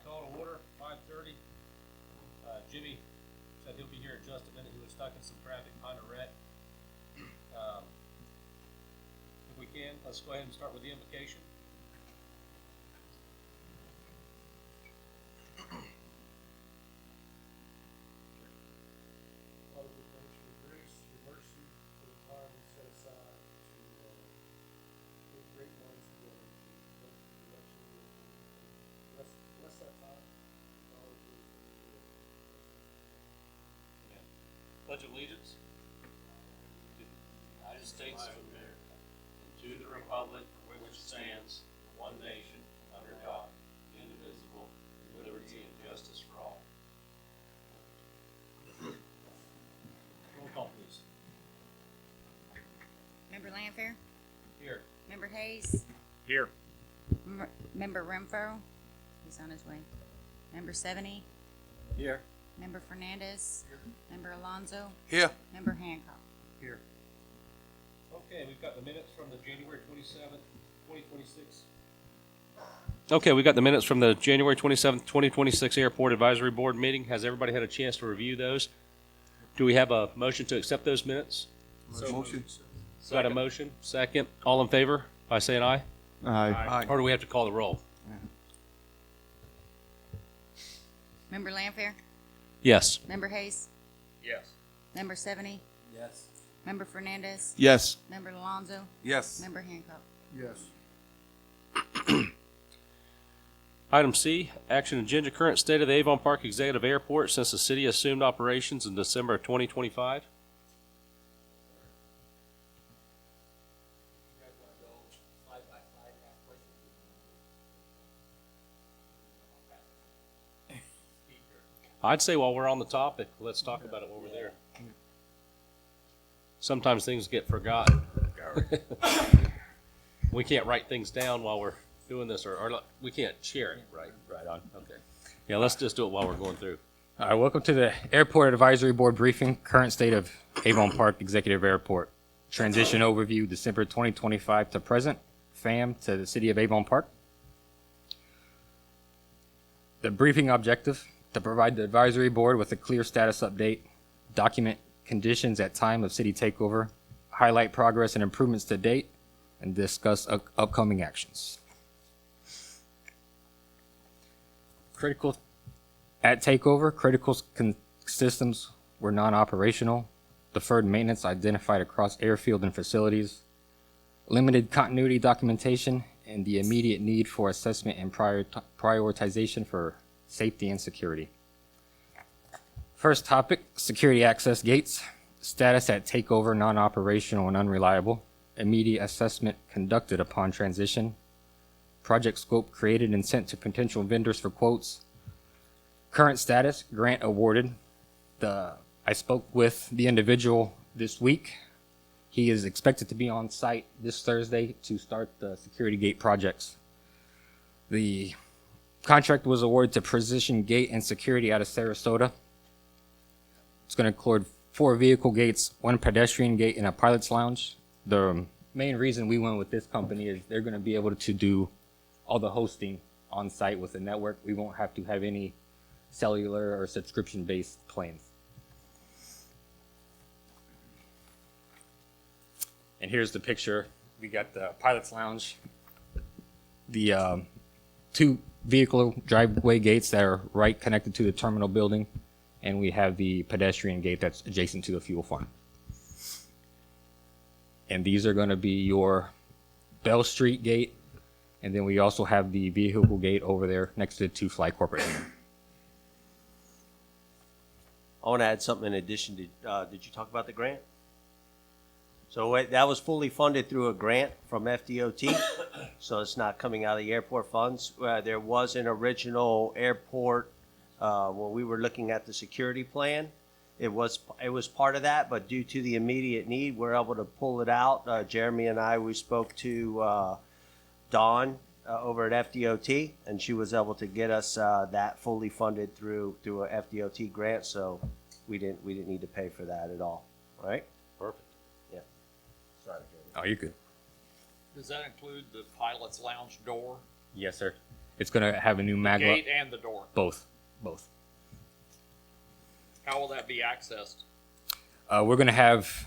call to order, 5:30. Jimmy said he'll be here in just a minute. He was stuck in some traffic behind a wreck. If we can, let's go ahead and start with the invocation. Father, we thank you for your grace, your mercy, for the time we set aside to put great minds together to go through the direction of your kingdom. Bless that time. Acknowledge you as the Lord. Amen. Pledge allegiance to the United States of America and to the republic for which it stands, one nation, under God, indivisible, with liberty and justice for all. Roll call, please. Member Lanfair? Here. Member Hayes? Here. Member Renfro? He's on his way. Member 70? Here. Member Fernandez? Member Alonso? Here. Member Hancock? Here. Okay, we've got the minutes from the January 27th, 2026. Okay, we got the minutes from the January 27th, 2026 Airport Advisory Board meeting. Has everybody had a chance to review those? Do we have a motion to accept those minutes? Motion. Got a motion? Second. All in favor by saying aye? Aye. Or do we have to call the roll? Member Lanfair? Yes. Member Hayes? Yes. Member 70? Yes. Member Fernandez? Yes. Member Alonso? Yes. Member Hancock? Yes. Item C, action agenda, current state of the Avon Park Executive Airport since the city assumed operations in December of 2025. You guys want to go slide by slide and ask questions? I'd say while we're on the topic, let's talk about it while we're there. Sometimes things get forgotten. We can't write things down while we're doing this, or we can't share it, right? Right on. Okay. Yeah, let's just do it while we're going through. All right, welcome to the Airport Advisory Board briefing, current state of Avon Park Executive Airport. Transition overview, December 2025 to present, FAM to the city of Avon Park. The briefing objective, to provide the advisory board with a clear status update, document conditions at time of city takeover, highlight progress and improvements to date, and discuss upcoming actions. Critical at takeover, critical systems were non-operational, deferred maintenance identified across airfield and facilities, limited continuity documentation, and the immediate need for assessment and prioritization for safety and security. First topic, security access gates, status at takeover, non-operational and unreliable, immediate assessment conducted upon transition, project scope created and sent to potential vendors for quotes, current status, grant awarded. I spoke with the individual this week. He is expected to be on site this Thursday to start the security gate projects. The contract was awarded to Precision Gate and Security out of Sarasota. It's going to include 4 vehicle gates, 1 pedestrian gate, and a pilot's lounge. The main reason we went with this company is they're going to be able to do all the hosting on site with the network. We won't have to have any cellular or subscription-based plans. And here's the picture. We got the pilot's lounge, the 2 vehicle driveway gates that are right connected to the terminal building, and we have the pedestrian gate that's adjacent to the fuel farm. And these are going to be your Bell Street gate, and then we also have the vehicle gate over there next to the 2 Fly Corporate. I want to add something in addition to, did you talk about the grant? So that was fully funded through a grant from FDOT, so it's not coming out of the airport funds. There was an original airport, when we were looking at the security plan, it was part of that, but due to the immediate need, we're able to pull it out. Jeremy and I, we spoke to Dawn over at FDOT, and she was able to get us that fully funded through a FDOT grant, so we didn't need to pay for that at all, right? Perfect. Yeah. Sorry, Jeremy. Oh, you're good. Does that include the pilot's lounge door? Yes, sir. It's going to have a new mag Gate and the door. both. How will that be accessed? We're going to have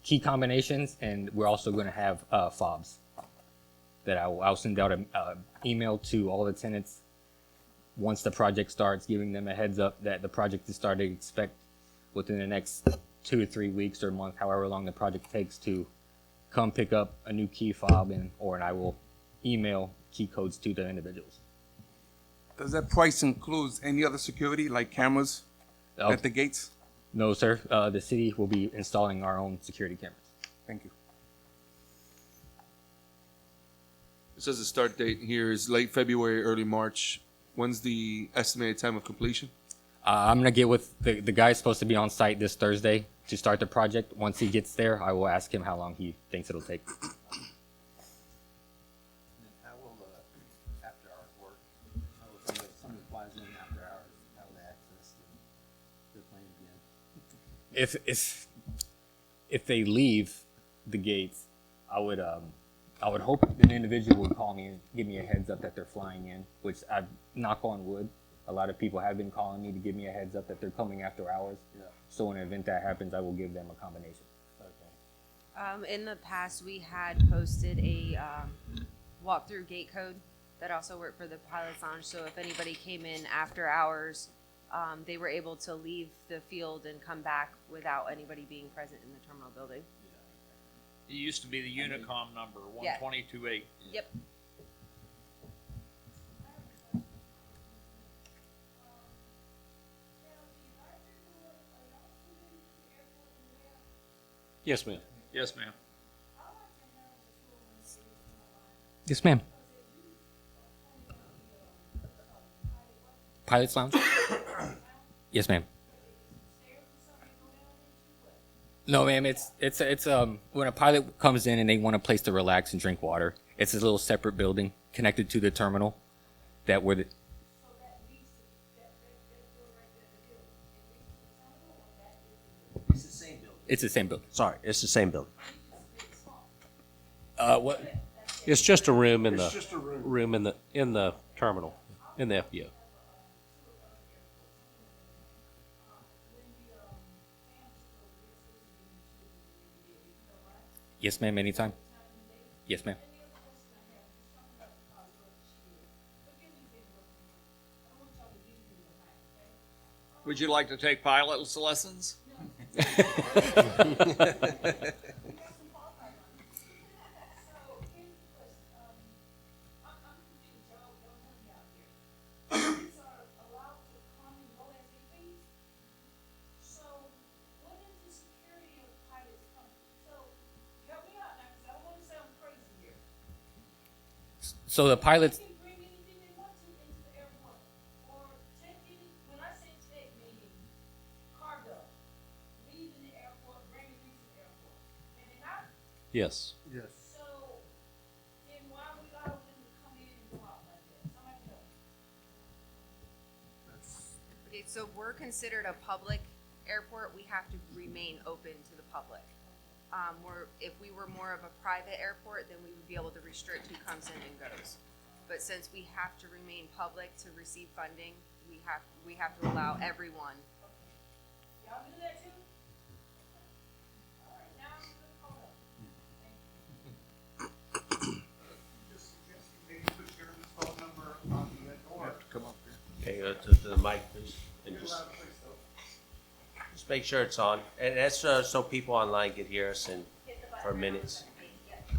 key combinations, and we're also going to have fobs that I'll send out an email to all the tenants once the project starts, giving them a heads up that the project is starting to expect within the next 2 to 3 weeks or a month, however long the project takes, to come pick up a new key fob, and I will email key codes to the individuals. Does that price include any other security, like cameras at the gates? No, sir. The city will be installing our own security cameras. Thank you. It says the start date here is late February, early March. When's the estimated time of completion? I'm going to get with the guy's supposed to be on site this Thursday to start the project. Once he gets there, I will ask him how long he thinks it'll take. How will after hours work? How will somebody flies in after hours, how will they access the plane again? If they leave the gates, I would hope an individual would call me and give me a heads up that they're flying in, which I knock on wood. A lot of people have been calling me to give me a heads up that they're coming after hours. Yeah. So in an event that happens, I will give them a combination. Okay. In the past, we had posted a walkthrough gate code that also worked for the Pilot's Lounge. So if anybody came in after hours, they were able to leave the field and come back without anybody being present in the terminal building. It used to be the Unicom number, Yeah. 1228. Yep. Yes, ma'am. Yes, ma'am. Yes, ma'am. Pilot's Lounge? Yes, ma'am. No, ma'am. It's when a pilot comes in and they want a place to relax and drink water, it's a little separate building connected to the terminal that where the It's the same building. it's the same building. Sorry, it's the same building. What? It's just a room in It's the just a room. in the terminal in the FBO. Yes, ma'am. Anytime. Yes, ma'am. Would you like to take pilot's lessons? So the pilots. Can bring anything they want to into the airport, or take any, when I say take, meaning cargo, leaving the airport, bringing things to the airport. Can they not? Yes. Yes. So, then why we allow them to come in and go out like that? Somebody else. Okay, so we're considered a public airport. We have to remain open to the public. If we were more of a private airport, then we would be able to restrict who comes in and goes. But since we have to remain public to receive funding, we have to allow everyone. Y'all do that too? All right, now I'm gonna call up. Just suggesting maybe put Jeremy's phone number on the door. Come up here. Okay, go to the mic, please, and You're just allowed to place those. just make sure it's on, and that's so people online can hear us and for minutes.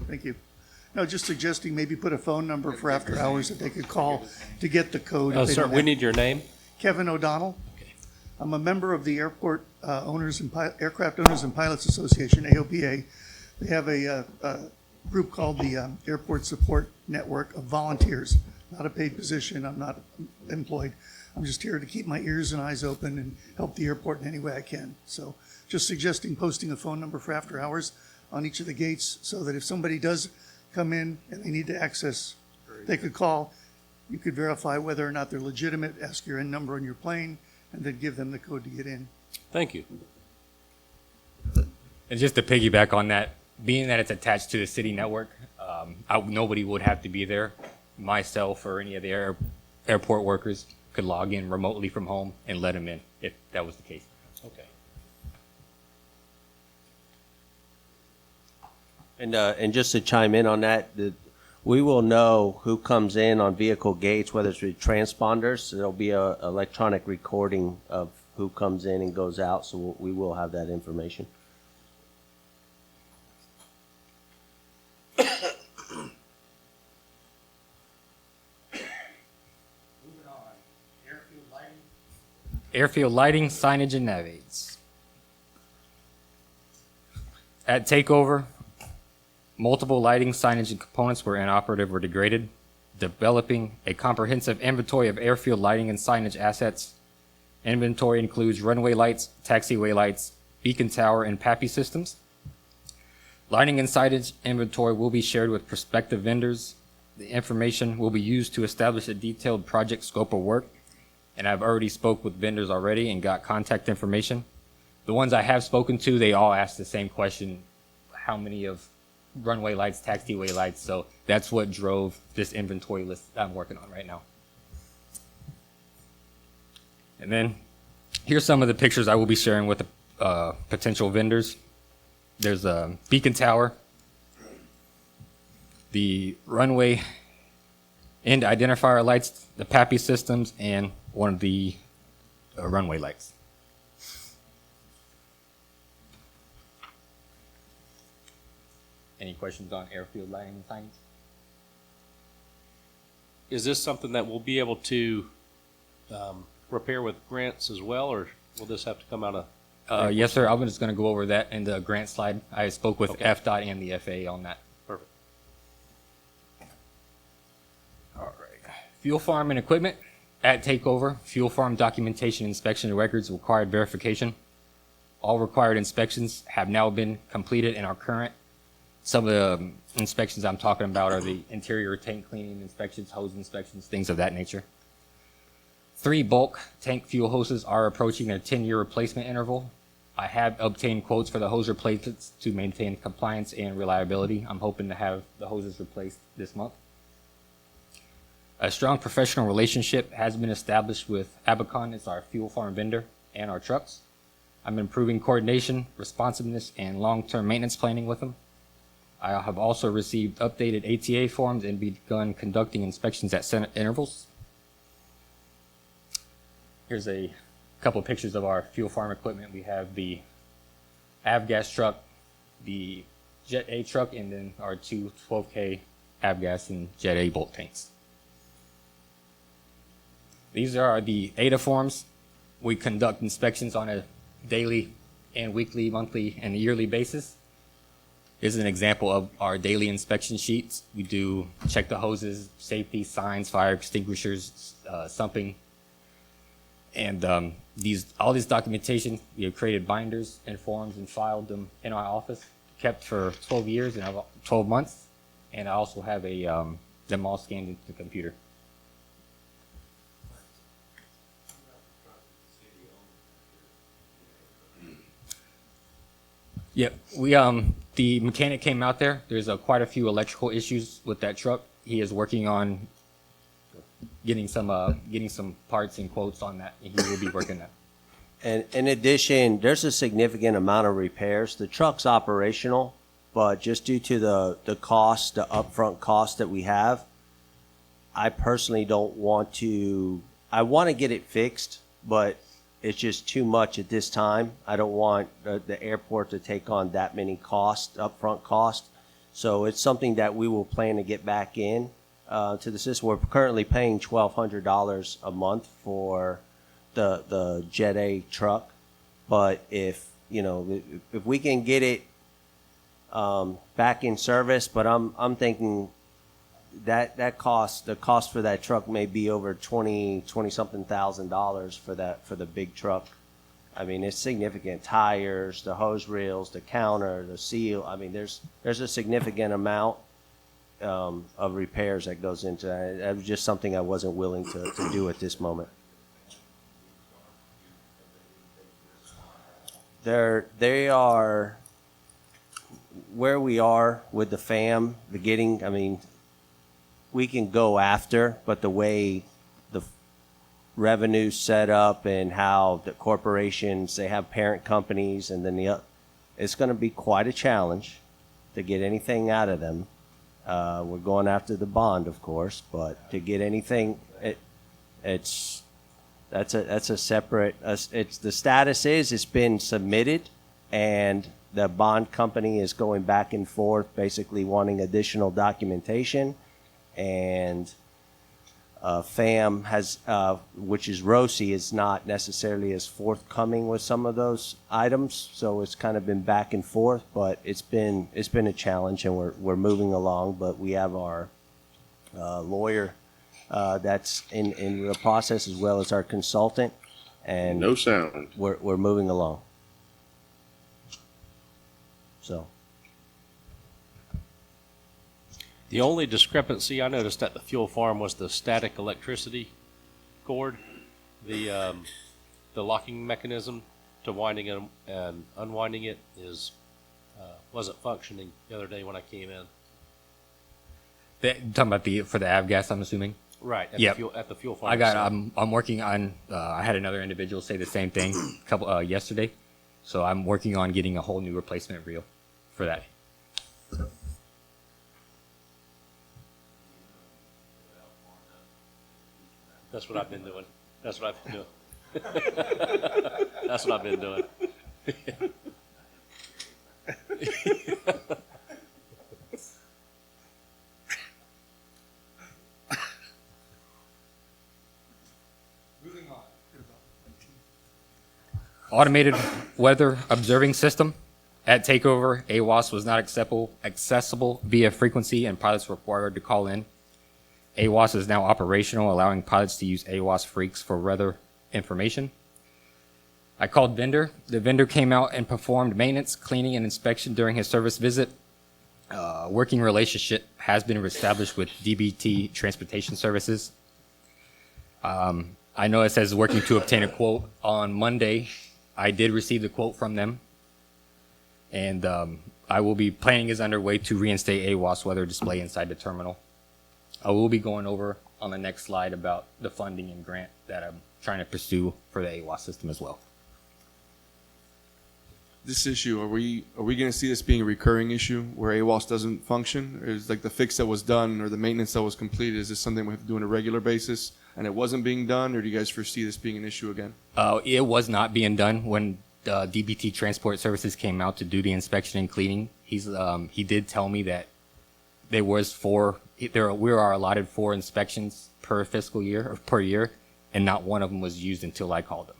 Thank you. No, just suggesting maybe put a phone number for after hours that they could call to get the code. if they Sir, don't we have- need your name. Kevin O'Donnell. I'm a member of the Airport Owners and Aircraft Owners and Pilots Association, AOPA. They have a group called the Airport Support Network of volunteers. Not a paid position. I'm not employed. I'm just here to keep my ears and eyes open and help the airport in any way I can. So just suggesting posting a phone number for after hours on each of the gates so that if somebody does come in and they need to access, they could call. You could verify whether or not they're legitimate, ask your N number on your plane, and then give them the code to get in. Thank you. And just to piggyback on that, being that it's attached to the city network, nobody would have to be there. myself or any of the airport workers could log in remotely from home and let them in if that was the case. Okay. And just to chime in on that, we will know who comes in on vehicle gates, whether it's with transponders. There'll be a electronic recording of who comes in and goes out, so we will have that information. Moving on, airfield lighting. Airfield lighting, signage, and nav aids. At takeover, multiple lighting, signage, and components were inoperative or degraded. Developing a comprehensive inventory of airfield lighting and signage assets. Inventory includes runway lights, taxiway lights, beacon tower, and PAPI systems. Lighting and signage inventory will be shared with prospective vendors. The information will be used to establish a detailed project scope of work. And I've already spoke with vendors already and got contact information. The ones I have spoken to, they all asked the same question: how many of runway lights, taxiway lights? So that's what drove this inventory list that I'm working on right now. And then here's some of the pictures I will be sharing with the potential vendors. There's a beacon tower, the runway end identifier lights, the PAPI systems, and one of the runway lights. Any questions on airfield lighting and signage? Is this something that we'll be able to repair with grants as well, or will this have to come out of? Yes, sir. I'm just going to go over that in the grant slide. I spoke with Okay. FDOT and the FAA on that. Perfect. All right. Fuel farm and equipment. At takeover, fuel farm documentation, inspection, and records required verification. All required inspections have now been completed and are current. Some of the inspections I'm talking about are the interior tank cleaning inspections, hose inspections, things of that nature. 3 bulk tank fuel hoses are approaching their 10-year replacement interval. I have obtained quotes for the hose replacements to maintain compliance and reliability. I'm hoping to have the hoses replaced this month. A strong professional relationship has been established with Avon as our fuel farm vendor and our trucks. I'm improving coordination, responsiveness, and long-term maintenance planning with them. I have also received updated ATA forms and begun conducting inspections at set intervals. Here's a couple of pictures of our fuel farm equipment. We have the avgas truck, the Jet A truck, and then our 2 12K avgas and Jet A bulk tanks. These are the ATA forms. We conduct inspections on a daily and weekly, monthly, and yearly basis. This is an example of our daily inspection sheets. We do check the hoses, safety, signs, fire extinguishers, sumping. And all this documentation, we have created binders and forms and filed them in our office, kept for 12 years and 12 months. And I also have them all scanned into the computer. Yep, the mechanic came out there. There's quite a few electrical issues with that truck. He is working on getting some parts and quotes on that, and he will be working that. And in addition, there's a significant amount of repairs. The truck's operational, but just due to the cost, the upfront cost that we have, I personally don't want to. I want to get it fixed, but it's just too much at this time. I don't want the airport to take on that many upfront costs. So it's something that we will plan to get back in to the system. We're currently paying $1,200 a month for the Jet A truck, but if we can get it back in service, but I'm thinking that cost, the cost for that truck may be over $20 something thousand for the big truck. I mean, it's significant. Tires, the hose reels, the counter, the seal. I mean, there's a significant amount of repairs that goes into that. That was just something I wasn't willing to do at this moment. They are where we are with the FAM, I mean, we can go after, but the way the revenue's set up and how the corporations, they have parent companies, and then it's going to be quite a challenge to get anything out of them. We're going after the bond, of course, but to get anything, that's a separate. It's the status is it's been submitted, and the bond company is going back and forth, basically wanting additional documentation, and FAM has, which is ROSI, is not necessarily as forthcoming with some of those items. So it's kind of been back and forth, but it's been a challenge, and we're moving along. But we have our lawyer that's in the process, as well as our consultant, and No sound. we're moving along. So. The only discrepancy I noticed at the fuel farm was the static electricity cord, the locking mechanism to winding it and unwinding it wasn't functioning the other day when I came in. Talking about for the avgas, I'm assuming. Right. Yep. At the fuel farm. I'm working on. I had another individual say the same thing yesterday, so I'm working on getting a whole new replacement reel for that. That's what I've been doing. That's what I've been doing. That's what I've been doing. Moving on. Automated weather observing system. At takeover, AWAS was not accessible via frequency, and pilots were required to call in. AWAS is now operational, allowing pilots to use AWAS Freaks for weather information. I called vendor. The vendor came out and performed maintenance, cleaning, and inspection during his service visit. Working relationship has been established with DBT Transportation Services. I know it says working to obtain a quote. On Monday, I did receive the quote from them. And I will be planning is underway to reinstate AWAS weather display inside the terminal. I will be going over on the next slide about the funding and grant that I'm trying to pursue for the AWAS system as well. This issue, are we going to see this being a recurring issue where AWAS doesn't function? Or is like the fix that was done or the maintenance that was completed, is this something we have to do on a regular basis and it wasn't being done, or do you guys foresee this being an issue again? It was not being done when DBT Transport Services came out to do the inspection and cleaning. He did tell me that we are allotted 4 inspections per fiscal year or per year, and not one of them was used until I called them.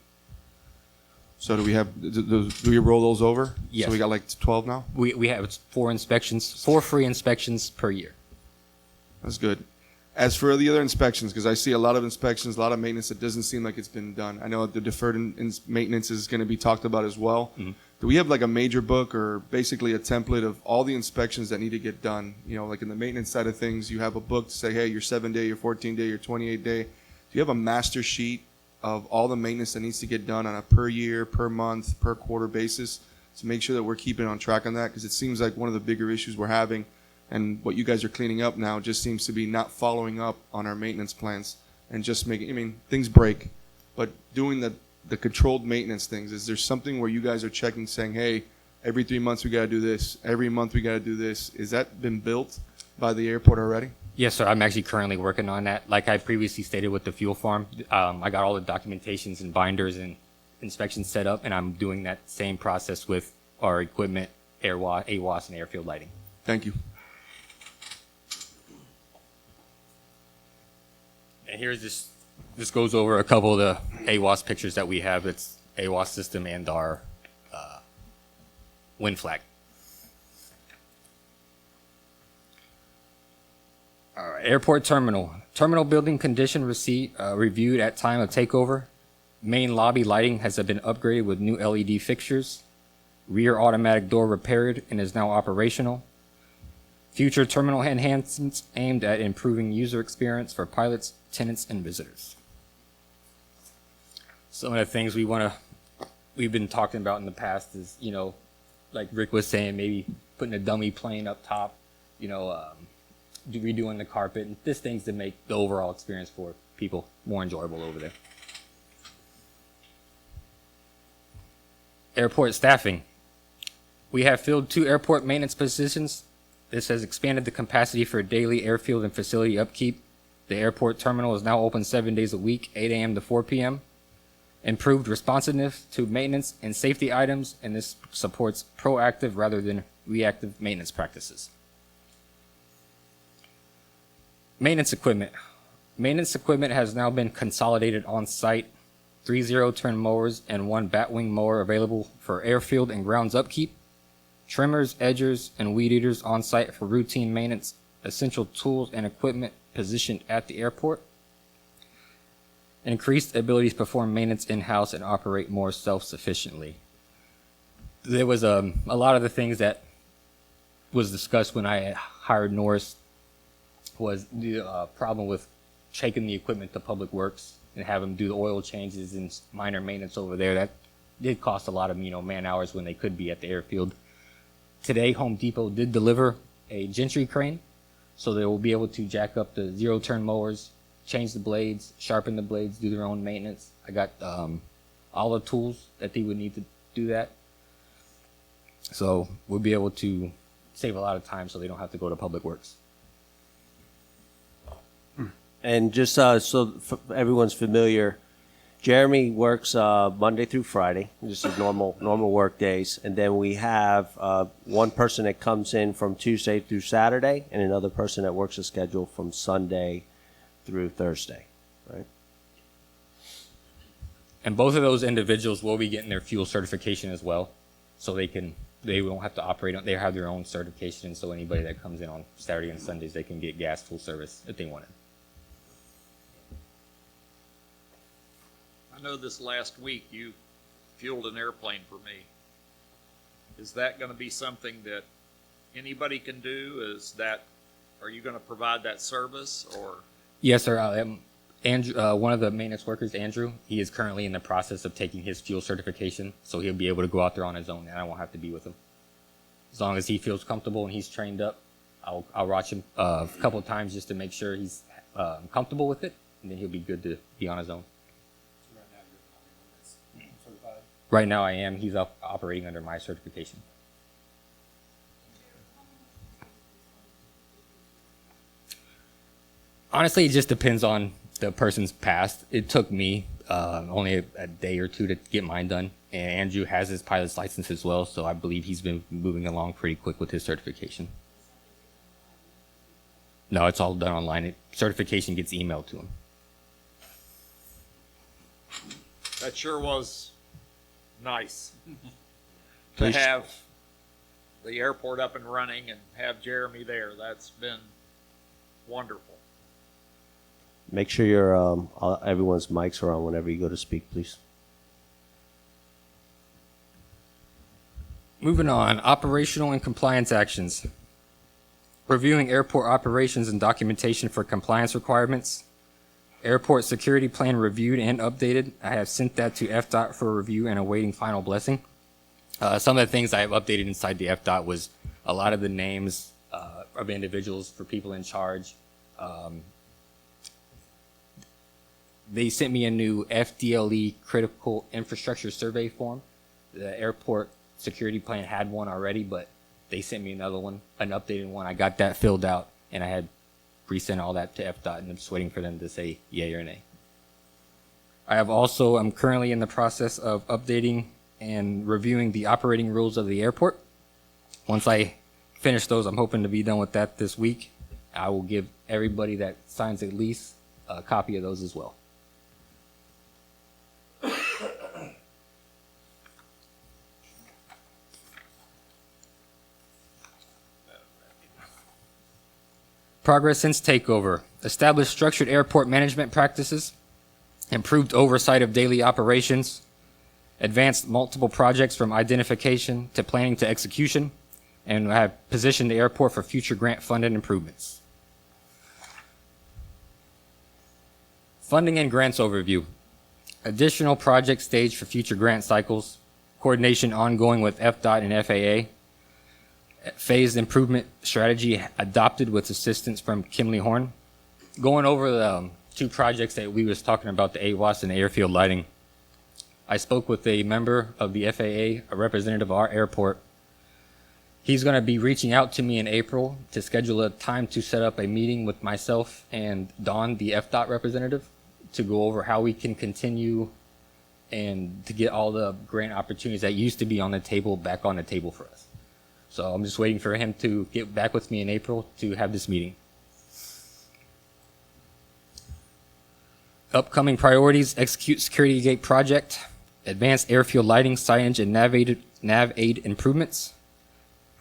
So do we roll those over? Yes. So we got like 12 now? We have 4 inspections, 4 free inspections per year. That's good. As for the other inspections, because I see a lot of inspections, a lot of maintenance that doesn't seem like it's been done. I know the deferred maintenance is going to be talked about as well. Mm-hmm. Do we have like a major book or basically a template of all the inspections that need to get done? You know, like in the maintenance side of things, you have a book to say, hey, your 7-day, your 14-day, your 28-day. Do you have a master sheet of all the maintenance that needs to get done on a per year, per month, per quarter basis to make sure that we're keeping on track on that? Because it seems like one of the bigger issues we're having, and what you guys are cleaning up now, just seems to be not following up on our maintenance plans and just making, I mean, things break, but doing the controlled maintenance things, is there something where you guys are checking saying, hey, every 3 months we got to do this, every month we got to do this? Is that been built by the airport already? Yes, sir. I'm actually currently working on that. Like I previously stated with the fuel farm, I got all the documentations and binders and inspections set up, and I'm doing that same process with our equipment, AWAS, and airfield lighting. Thank you. And here's this goes over a couple of the AWAS pictures that we have. It's AWAS system and our wind flag. All right, airport terminal. Terminal building condition reviewed at time of takeover. Main lobby lighting has been upgraded with new LED fixtures. Rear automatic door repaired and is now operational. Future terminal enhancements aimed at improving user experience for pilots, tenants, and visitors. Some of the things we've been talking about in the past is, you know, like Rick was saying, maybe putting a dummy plane up top, you know, redoing the carpet and just things to make the overall experience for people more enjoyable over there. Airport staffing. We have filled 2 airport maintenance positions. This has expanded the capacity for daily airfield and facility upkeep. The airport terminal is now open 7 days a week, 8 a.m. to 4 p.m. Improved responsiveness to maintenance and safety items, and this supports proactive rather than reactive maintenance practices. Maintenance equipment. Maintenance equipment has now been consolidated on site. 3 zero-turn mowers and 1 batwing mower available for airfield and grounds upkeep. Trimmers, edgers, and weed eaters on site for routine maintenance. Essential tools and equipment positioned at the airport. Increased ability to perform maintenance in-house and operate more self-sufficiently. There was a lot of the things that was discussed when I hired Norris was the problem with taking the equipment to Public Works and have them do the oil changes and minor maintenance over there. That did cost a lot of man hours when they could be at the airfield. Today, Home Depot did deliver a gentry crane, so they will be able to jack up the zero-turn mowers, change the blades, sharpen the blades, do their own maintenance. I got all the tools that they would need to do that. So we'll be able to save a lot of time so they don't have to go to Public Works. And just so everyone's familiar, Jeremy works Monday through Friday. This is normal work days. And then we have one person that comes in from Tuesday through Saturday and another person that works a schedule from Sunday through Thursday, right? And both of those individuals will be getting their fuel certification as well. So they won't have to operate on, they have their own certification. So anybody that comes in on Saturday and Sundays, they can get gas full service if they want it. I know this last week you fueled an airplane for me. Is that going to be something that anybody can do? Are you going to provide that service or? Yes, sir. Andrew, one of the maintenance workers, Andrew, he is currently in the process of taking his fuel certification, so he'll be able to go out there on his own, and I won't have to be with him. As long as he feels comfortable and he's trained up, I'll watch him a couple of times just to make sure he's comfortable with it, and then he'll be good to be on his own. Right now I am. He's operating under my certification. Honestly, it just depends on the person's past. It took me only a day or two to get mine done. And Andrew has his pilot's license as well, so I believe he's been moving along pretty quick with his certification. No, it's all done online. Certification gets emailed to him. That sure was nice to Please. have the airport up and running and have Jeremy there. That's been wonderful. Make sure your everyone's mics are on whenever you go to speak, please. Moving on, operational and compliance actions. Reviewing airport operations and documentation for compliance requirements. Airport security plan reviewed and updated. I have sent that to FDOT for review and awaiting final blessing. Some of the things I have updated inside the FDOT was a lot of the names of individuals for people in charge. They sent me a new FDLE critical infrastructure survey form. The airport security plan had one already, but they sent me another one, an updated one. I got that filled out, and I had resent all that to FDOT, and I'm just waiting for them to say yay or nay. I'm currently in the process of updating and reviewing the operating rules of the airport. Once I finish those, I'm hoping to be done with that this week. I will give everybody that signs a lease a copy of those as well. Progress since takeover. Established structured airport management practices. Improved oversight of daily operations. Advanced multiple projects from identification to planning to execution. And have positioned the airport for future grant-funded improvements. Funding and grants overview. Additional project stage for future grant cycles. Coordination ongoing with FDOT and FAA. phased improvement strategy adopted with assistance from Kimley Horn. Going over the two projects that we was talking about, the AWAS and the airfield lighting, I spoke with a member of the FAA, a representative of our airport. He's going to be reaching out to me in April to schedule a time to set up a meeting with myself and Don, the FDOT representative, to go over how we can continue and to get all the grant opportunities that used to be on the table back on the table for us. So I'm just waiting for him to get back with me in April to have this meeting. Upcoming priorities: execute security gate project, advance airfield lighting, signage, and nav aid improvements,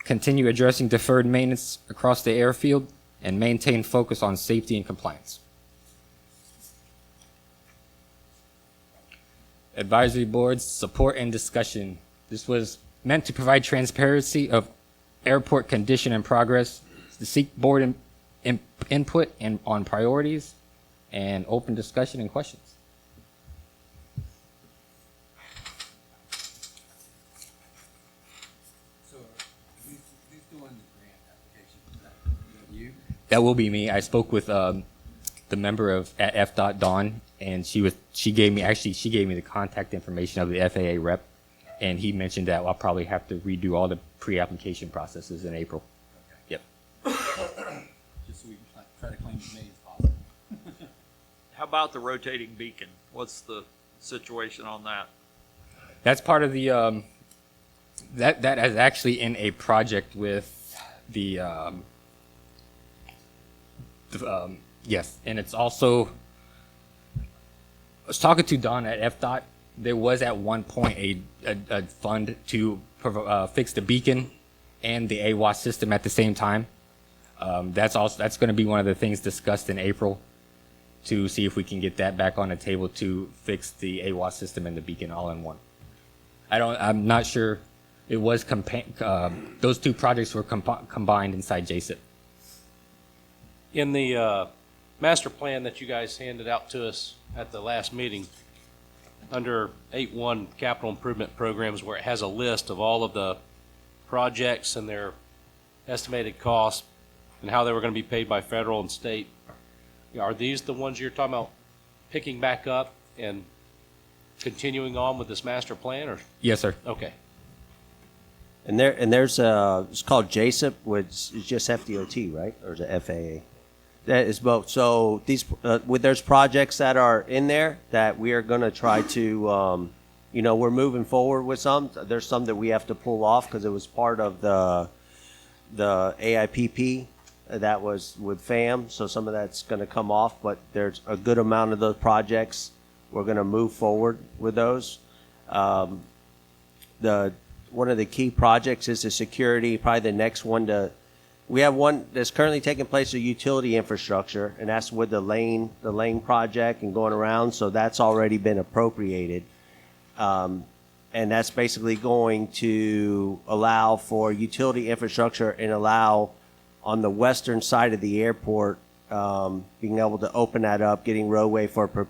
continue addressing deferred maintenance across the airfield, and maintain focus on safety and compliance. Advisory boards, support and discussion. This was meant to provide transparency of airport condition and progress, to seek board input and on priorities, and open discussion and questions. So who's doing the grant application? Is that you? That will be me. I spoke with the member of at FDOT, Dawn, and she gave me the contact information of the FAA rep, and he mentioned that I'll probably have to redo all the pre-application processes in April. Yep. Just so we can try to claim as many as possible. How about the rotating beacon? What's the situation on that? That's part of the that is actually in a project with the yes, and it's also. I was talking to Don at FDOT. There was at one point a fund to fix the beacon and the AWAS system at the same time. That's going to be one of the things discussed in April, to see if we can get that back on the table to fix the AWAS system and the beacon all in one. I'm not sure. It was those two projects were combined inside JSIP. In the master plan that you guys handed out to us at the last meeting, under 8.1 capital improvement programs, where it has a list of all of the projects and their estimated costs and how they were going to be paid by federal and state, are these the ones you're talking about picking back up and continuing on with this master plan? Or Yes, sir. okay. And there's it's called JSIP, which is just FDOT, right? Or is it FAA? That is both. So these there's projects that are in there that we are going to try to, we're moving forward with some. There's some that we have to pull off because it was part of the AIPP that was with FAM. So some of that's going to come off, but there's a good amount of those projects we're going to move forward with those. One of the key projects is the security. Probably the next one we have one that's currently taking place, a utility infrastructure, and that's with the lane project and going around. So that's already been appropriated, and that's basically going to allow for utility infrastructure and allow on the western side of the airport, being able to open that up, getting roadway for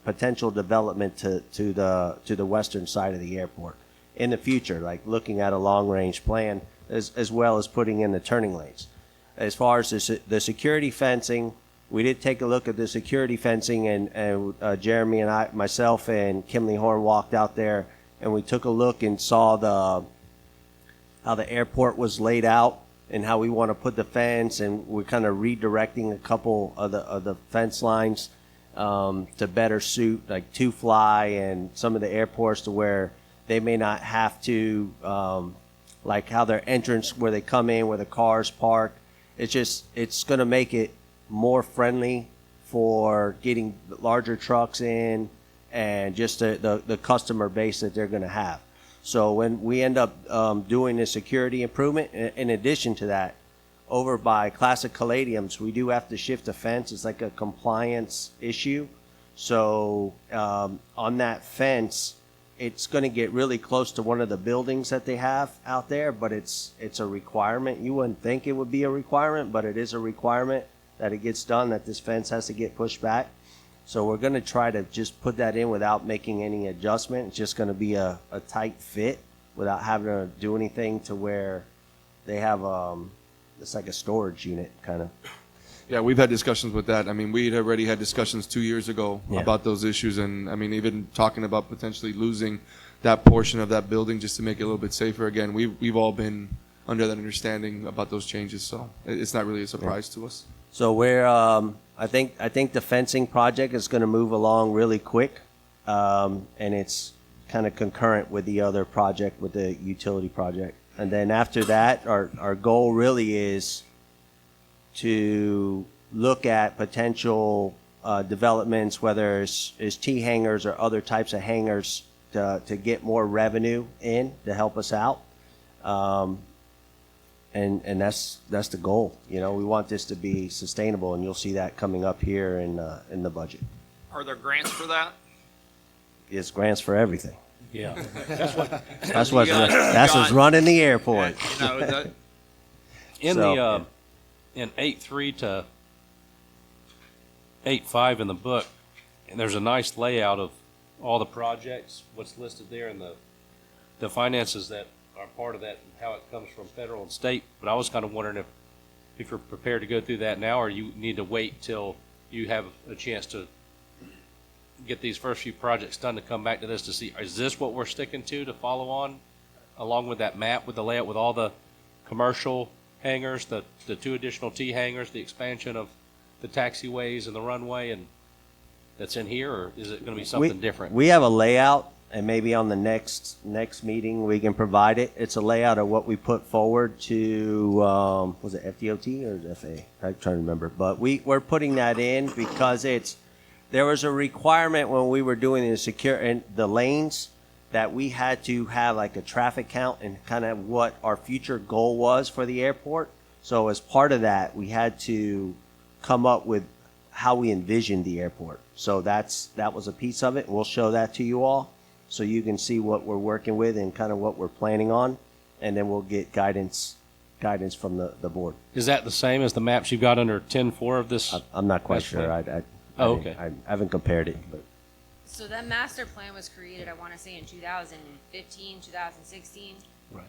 potential development to the western side of the airport in the future, like looking at a long range plan. As well as putting in the turning lanes. As far as the security fencing, we did take a look at the security fencing, and Jeremy and myself and Kimley Horn walked out there, and we took a look and saw how the airport was laid out and how we want to put the fence, and we're kind of redirecting a couple of the fence lines to better suit like Two Fly and some of the airports to where they may not have to. Like how their entrance, where they come in, where the cars park. It's going to make it more friendly for getting larger trucks in and just the customer base that they're going to have. So when we end up doing the security improvement, in addition to that, over by Classic Caladiums, we do have to shift the fence. It's like a compliance issue. So on that fence, it's going to get really close to one of the buildings that they have out there, but it's a requirement. You wouldn't think it would be a requirement, but it is a requirement that it gets done, that this fence has to get pushed back. So we're going to try to just put that in without making any adjustment. It's just going to be a tight fit without having to do anything to where They have, it's like a storage unit, kind of. Yeah, we've had discussions with that. I mean, we had already had discussions 2 years ago Yeah. about those issues, and I mean, even talking about potentially losing that portion of that building just to make it a little bit safer. Again, we've all been under that understanding about those changes, so it's not really a surprise to us. So we're, I think the fencing project is going to move along really quick, and it's kind of concurrent with the other project, with the utility project. And then after that, our goal really is to look at potential developments, whether it's T hangers or other types of hangers, to get more revenue in to help us out. And that's the goal. You know, we want this to be sustainable, and you'll see that coming up here in the budget. Are there grants for that? It's grants for everything. Yeah. That's what's running the airport. You know, that, In So- the in 8.3 to 8.5 in the book, and there's a nice layout of all the projects, what's listed there, and the finances that are part of that, and how it comes from federal and state. But I was kind of wondering if you're prepared to go through that now, or you need to wait till you have a chance to get these first few projects done to come back to this to see, is this what we're sticking to follow on, along with that map with the layout with all the commercial hangars, the 2 additional T hangars, the expansion of the taxiways and the runway, and that's in here, or is it going to be something different? We have a layout, and maybe on the next meeting we can provide it. It's a layout of what we put forward to, was it FDOT or FAA? I'm trying to remember. But we're putting that in because there was a requirement when we were doing the lanes, that we had to have like a traffic count and kind of what our future goal was for the airport. So as part of that, we had to come up with how we envisioned the airport. So that was a piece of it. We'll show that to you all so you can see what we're working with and kind of what we're planning on, and then we'll get guidance from the board. Is that the same as the maps you've got under 10.4 of this? I'm not quite That's sure. fine. I Okay. haven't compared it, but So that master plan was created, I want to say in 2015, 2016. Right.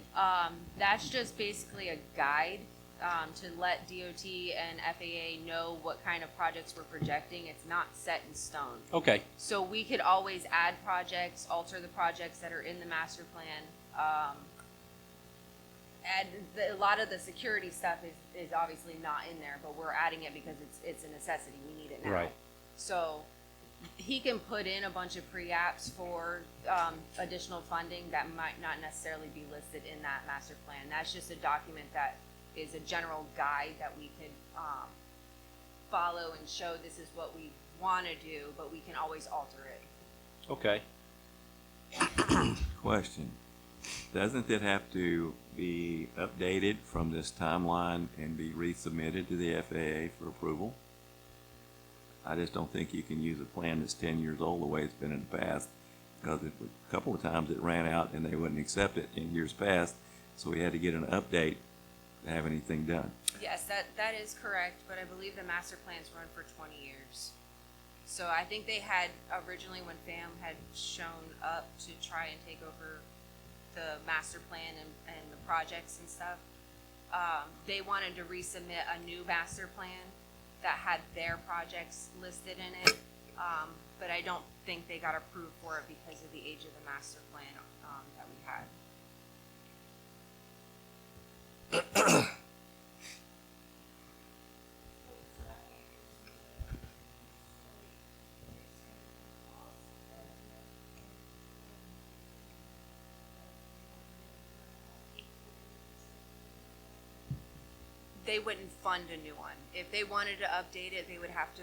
That's just basically a guide to let DOT and FAA know what kind of projects we're projecting. It's not set in stone. Okay. So we could always add projects, alter the projects that are in the master plan. And a lot of the security stuff is obviously not in there, but we're adding it because it's a necessity. We need it now. Right. So he can put in a bunch of pre-apps for additional funding that might not necessarily be listed in that master plan. That's just a document that is a general guide that we could follow and show this is what we want to do, but we can always alter it. Okay. Question. Doesn't it have to be updated from this timeline and be resubmitted to the FAA for approval? I just don't think you can use a plan that's 10 years old the way it's been in the past, because a couple of times it ran out and they wouldn't accept it in years past, so we had to get an update to have anything done. Yes, that is correct, but I believe the master plans run for 20 years. So I think they had originally, when FAM had shown up to try and take over the master plan and the projects and stuff, they wanted to resubmit a new master plan that had their projects listed in it, but I don't think they got approved for it because of the age of the master plan that we had. They wouldn't fund a new one. If they wanted to update it, they would have to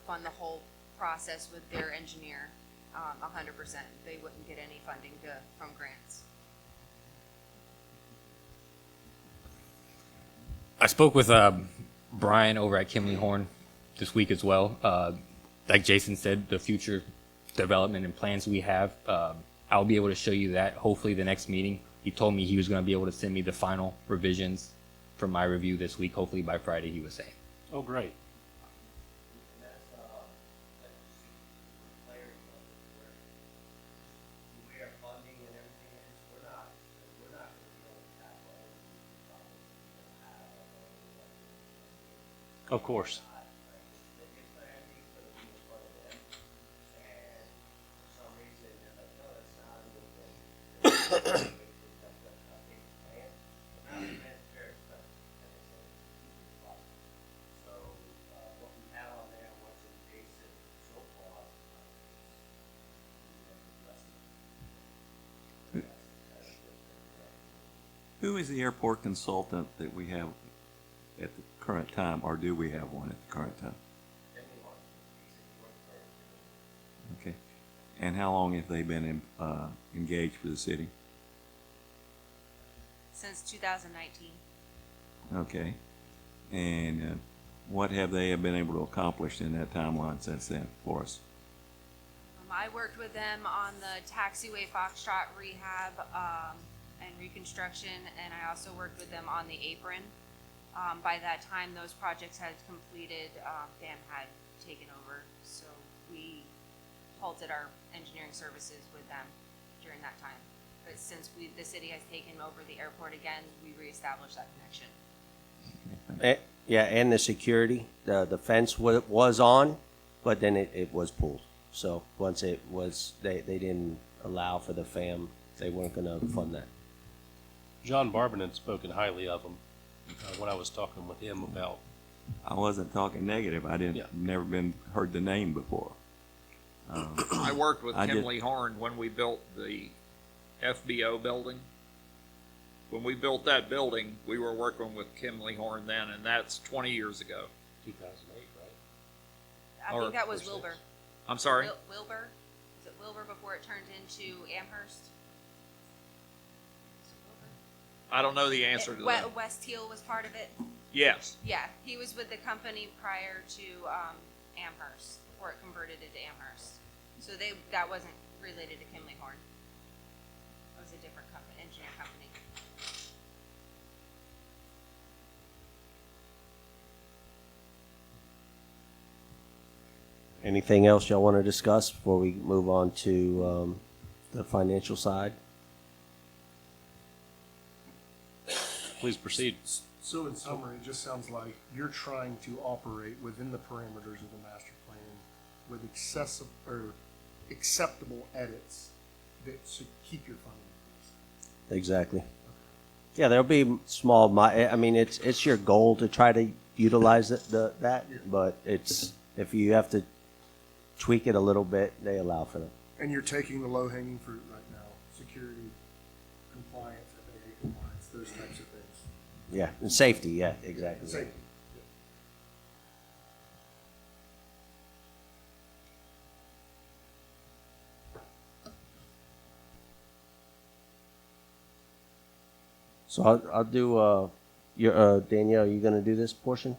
fund the whole process with their engineer, 100%. They wouldn't get any funding from grants. I spoke with Brian over at Kimley Horn this week as well. Like Jason said, the future development and plans we have, I'll be able to show you that hopefully the next meeting. He told me he was going to be able to send me the final revisions for my review this week, hopefully by Friday, he was saying. Oh, great. Of course. Who is the airport consultant that we have at the current time, or do we have one at the current time? Okay. And how long have they been engaged with the city? Since 2019. Okay. And what have they been able to accomplish in that timeline since then for us? I worked with them on the taxiway Foxtrot rehab and reconstruction, and I also worked with them on the apron. By that time, those projects had completed. Dan had taken over, so we halted our engineering services with them during that time. But since the city has taken over the airport again, we reestablished that connection. Yeah, and the security, the fence was on, but then it was pulled. So once it was, they didn't allow for the FAM. They weren't going to fund that. John Barbin had spoken highly of him when I was talking with him about. I wasn't talking negative. I didn't, Yeah. never been heard the name before. I worked with I just- Kimley Horn when we built the FBO building. When we built that building, we were working with Kimley Horn then, and that's 20 years ago. 2008, right? I Or- think that was Wilbur. I'm sorry? Wilbur? Was it Wilbur before it turned into Amherst? I don't know the answer to that. West Teal was part of it. Yes. Yeah, he was with the company prior to Amherst, before it converted into Amherst. So that wasn't related to Kimley Horn. It was a different company, engineer company. Anything else y'all want to discuss before we move on to the financial side? Please proceed. So in summary, it just sounds like you're trying to operate within the parameters of the master plan with acceptable edits that should keep your funding in place. Exactly. Yeah, there'll be small. I mean, it's your goal to try to utilize that, but it's if you have to tweak it a little bit, they allow for that. And you're taking the low-hanging fruit right now, security, compliance, FAA compliance, those types of things. Yeah, and safety. Yeah, exactly. Safety. So I'll do. Danielle, are you going to do this portion,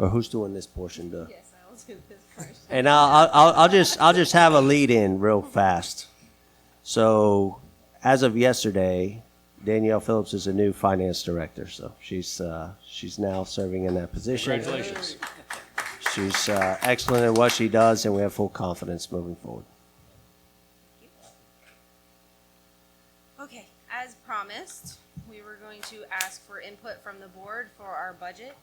or who's doing this portion? Yes, I will do this first. And I'll just have a lead in real fast. So, as of yesterday, Danielle Phillips is a new finance director. So she's now serving in that position. Congratulations. She's excellent at what she does, and we have full confidence moving forward. Okay, as promised, we were going to ask for input from the board for our budget.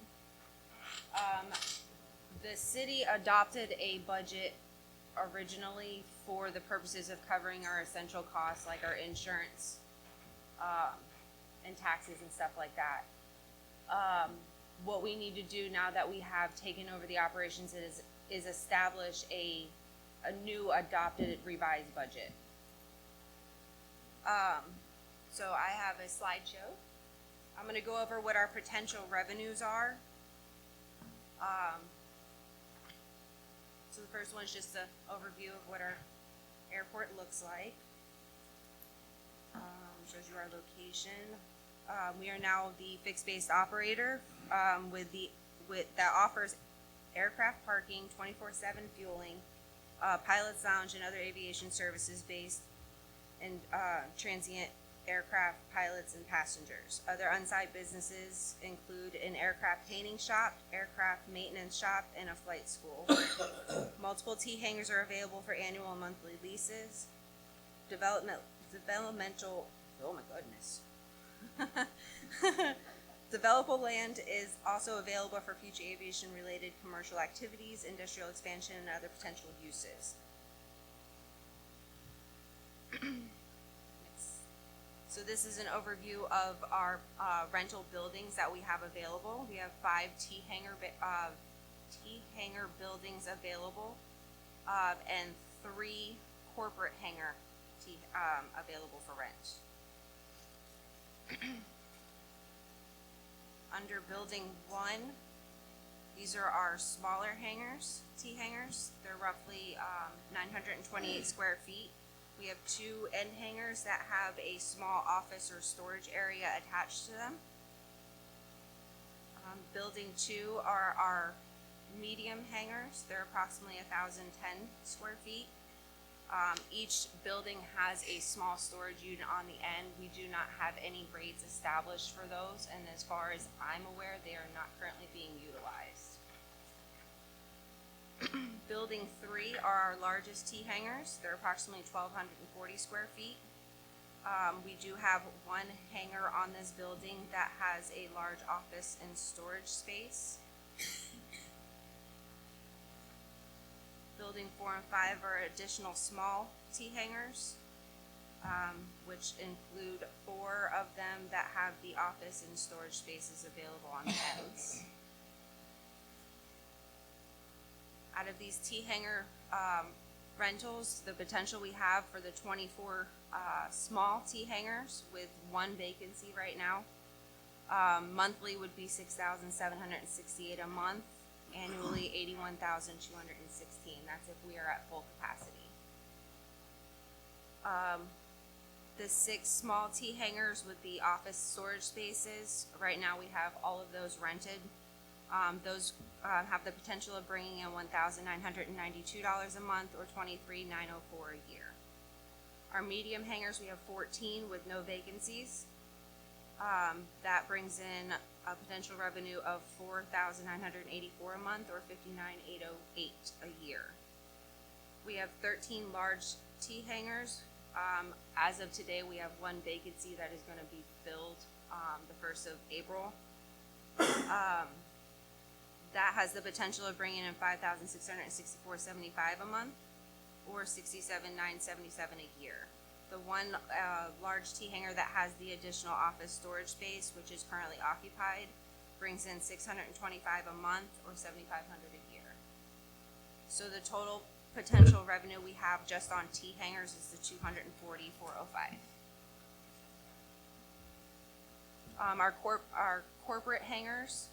The city adopted a budget originally for the purposes of covering our essential costs, like our insurance, and taxes and stuff like that. What we need to do now that we have taken over the operations is establish a new adopted revised budget. So I have a slideshow. I'm going to go over what our potential revenues are. So the first one is just an overview of what our airport looks like. Shows you our location. We are now the fixed-based operator that offers aircraft parking, 24/7 fueling, pilot's lounge, and other aviation services based and transient aircraft pilots and passengers. Other on-site businesses include an aircraft painting shop, aircraft maintenance shop, and a flight school. Multiple T hangars are available for annual and monthly leases. Developmental, oh my goodness. Developable land is also available for future aviation-related commercial activities, industrial expansion, and other potential uses. So this is an overview of our rental buildings that we have available. We have 5 T-hanger buildings available, and 3 corporate hangar available for rent. Under building 1, these are our smaller hangars, T-hangars. They're roughly 928 square feet. We have 2 end hangars that have a small office or storage area attached to them. Building 2 are our medium hangars. They're approximately 1,010 square feet. Each building has a small storage unit on the end. We do not have any rates established for those, and as far as I'm aware, they are not currently being utilized. Building 3 are our largest T-hangars. They're approximately 1,240 square feet. We do have 1 hangar on this building that has a large office and storage space. Building 4 and 5 are additional small T-hangars, which include 4 of them that have the office and storage spaces available on the ends. Out of these T-hanger rentals, the potential we have for the 24 small T-hangars with 1 vacancy right now, monthly would be $6,768 a month. Annually, $81,216. That's if we are at full capacity. The 6 small T-hangars with the office storage spaces, right now we have all of those rented. Those have the potential of bringing in $1,992 a month or $23,904 a year. Our medium hangars, we have 14 with no vacancies. That brings in a potential revenue of $4,984 a month or $59,808 a year. We have 13 large T-hangars. As of today, we have 1 vacancy that is going to be filled the 1st of April. That has the potential of bringing in $5,664.75 a month or $67,977 a year. The 1 large T-hanger that has the additional office storage space, which is currently occupied, brings in $625 a month or $7,500 a year. So the total potential revenue we have just on T-hangers is the $240,405. Our corporate hangars,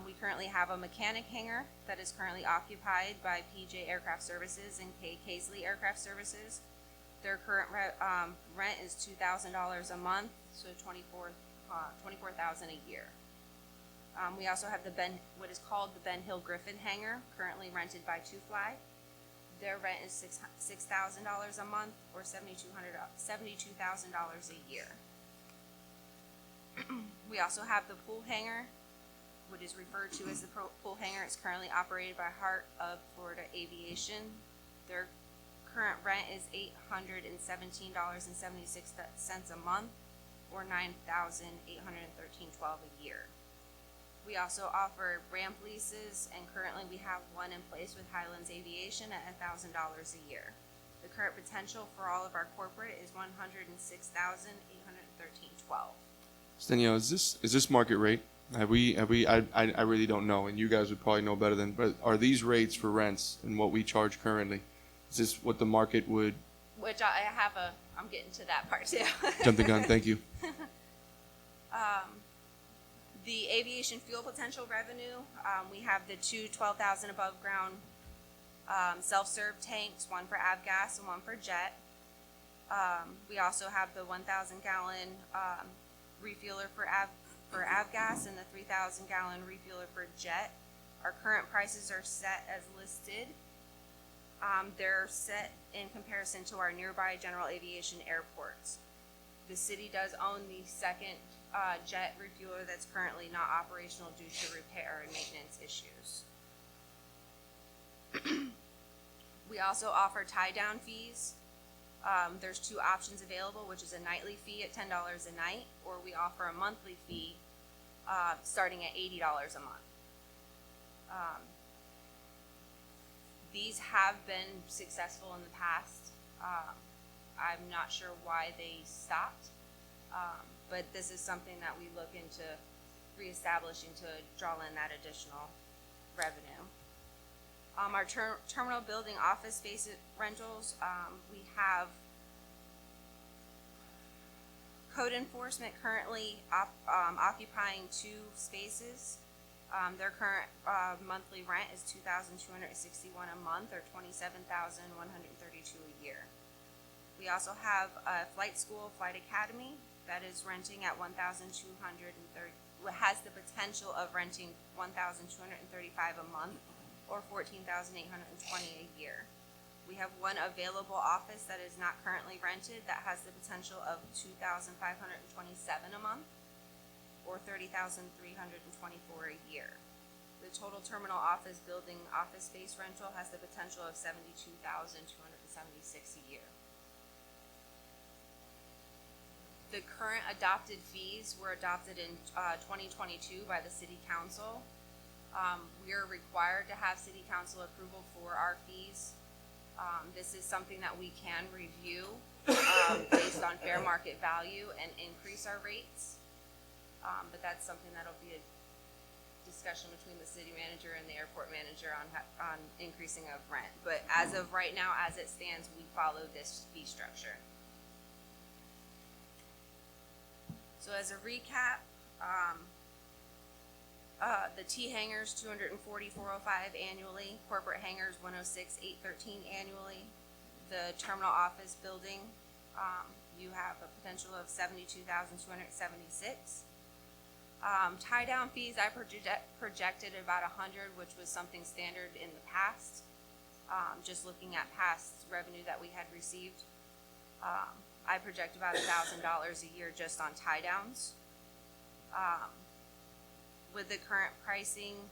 we currently have a mechanic hangar that is currently occupied by PJ Aircraft Services and K. Casely Aircraft Services. Their current rent is $2,000 a month, so $24,000 a year. We also have what is called the Ben Hill Griffin hangar, currently rented by Two Fly. Their rent is $6,000 a month or $72,000 a year. We also have the pool hangar, what is referred to as the pool hangar. It's currently operated by Heart of Florida Aviation. Their current rent is $817.76 a month or $9,813.12 a year. We also offer ramp leases, and currently we have 1 in place with Highlands Aviation at $1,000 a year. The current potential for all of our corporate is $106,813.12. Danielle, is this market rate? I really don't know, and you guys would probably know better than. But are these rates for rents and what we charge currently? Is this what the market would? Which I'm getting to that part too. Jump the gun. Thank you. The aviation fuel potential revenue, we have the 2 12,000 above ground self-serve tanks, 1 for avgas and 1 for jet. We also have the 1,000 gallon refueler for avgas and the 3,000 gallon refueler for jet. Our current prices are set as listed. They're set in comparison to our nearby general aviation airports. The city does own the 2nd jet refueler that's currently not operational due to repair and maintenance issues. We also offer tie-down fees. There's 2 options available, which is a nightly fee at $10 a night, or we offer a monthly fee starting at $80 a month. These have been successful in the past. I'm not sure why they stopped, but this is something that we look into reestablishing to draw in that additional revenue. Our terminal building office space rentals, we have code enforcement currently occupying 2 spaces. Their current monthly rent is $2,261 a month, or $27,132 a year. We also have a flight school, Flight Academy, that is renting at has the potential of renting $1,235 a month, or $14,820 a year. We have one available office that is not currently rented that has the potential of $2,527 a month, or $30,324 a year. The total terminal office building office space rental has the potential of $72,276 a year. The current adopted fees were adopted in 2022 by the City Council. We are required to have City Council approval for our fees. This is something that we can review based on fair market value and increase our rates. But that's something that'll be a discussion between the city manager and the airport manager on increasing of rent. But as of right now, as it stands, we follow this fee structure. So as a recap, the T hangars $240,405 annually, corporate hangars $106,813 annually. The terminal office building, you have a potential of $72,276. Tie down fees, I projected about 100, which was something standard in the past. Just looking at past revenue that we had received, I project about $1,000 a year just on tie downs. With the current pricing,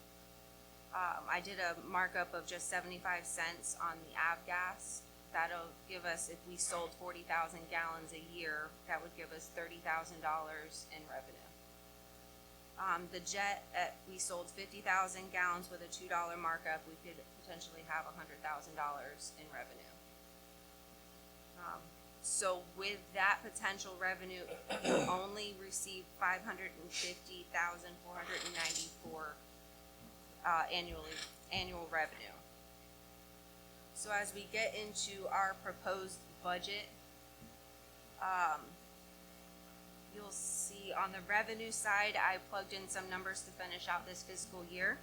I did a markup of just 75 cents on the avgas. That'll give us, if we sold 40,000 gallons a year, that would give us $30,000 in revenue. The jet, we sold 50,000 gallons with a $2 markup. We could potentially have $100,000 in revenue. So with that potential revenue, you only receive $550,494 annual revenue. So as we get into our proposed budget, you'll see on the revenue side, I plugged in some numbers to finish out this fiscal year.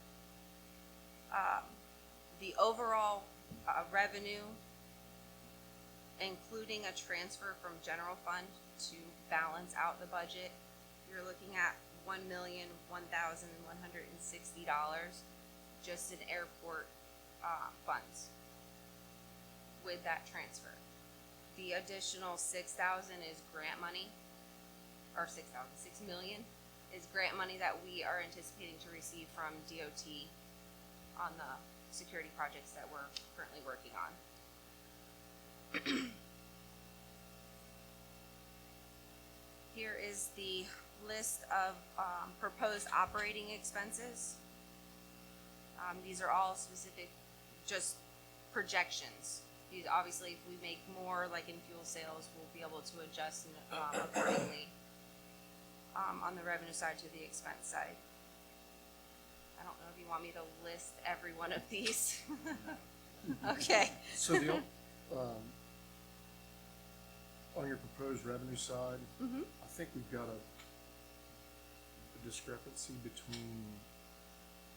The overall revenue, including a transfer from general fund to balance out the budget, you're looking at $1,001,160 just in airport funds with that transfer. The additional $6,000 is grant money, or $6 million is grant money that we are anticipating to receive from DOT on the security projects that we're currently working on. Here is the list of proposed operating expenses. These are all specific, just projections. These, obviously, if we make more, like in fuel sales, we'll be able to adjust accordingly on the revenue side to the expense side. I don't know if you want me to list every one of these. Okay. So the, on your proposed revenue side, I think we've got a discrepancy between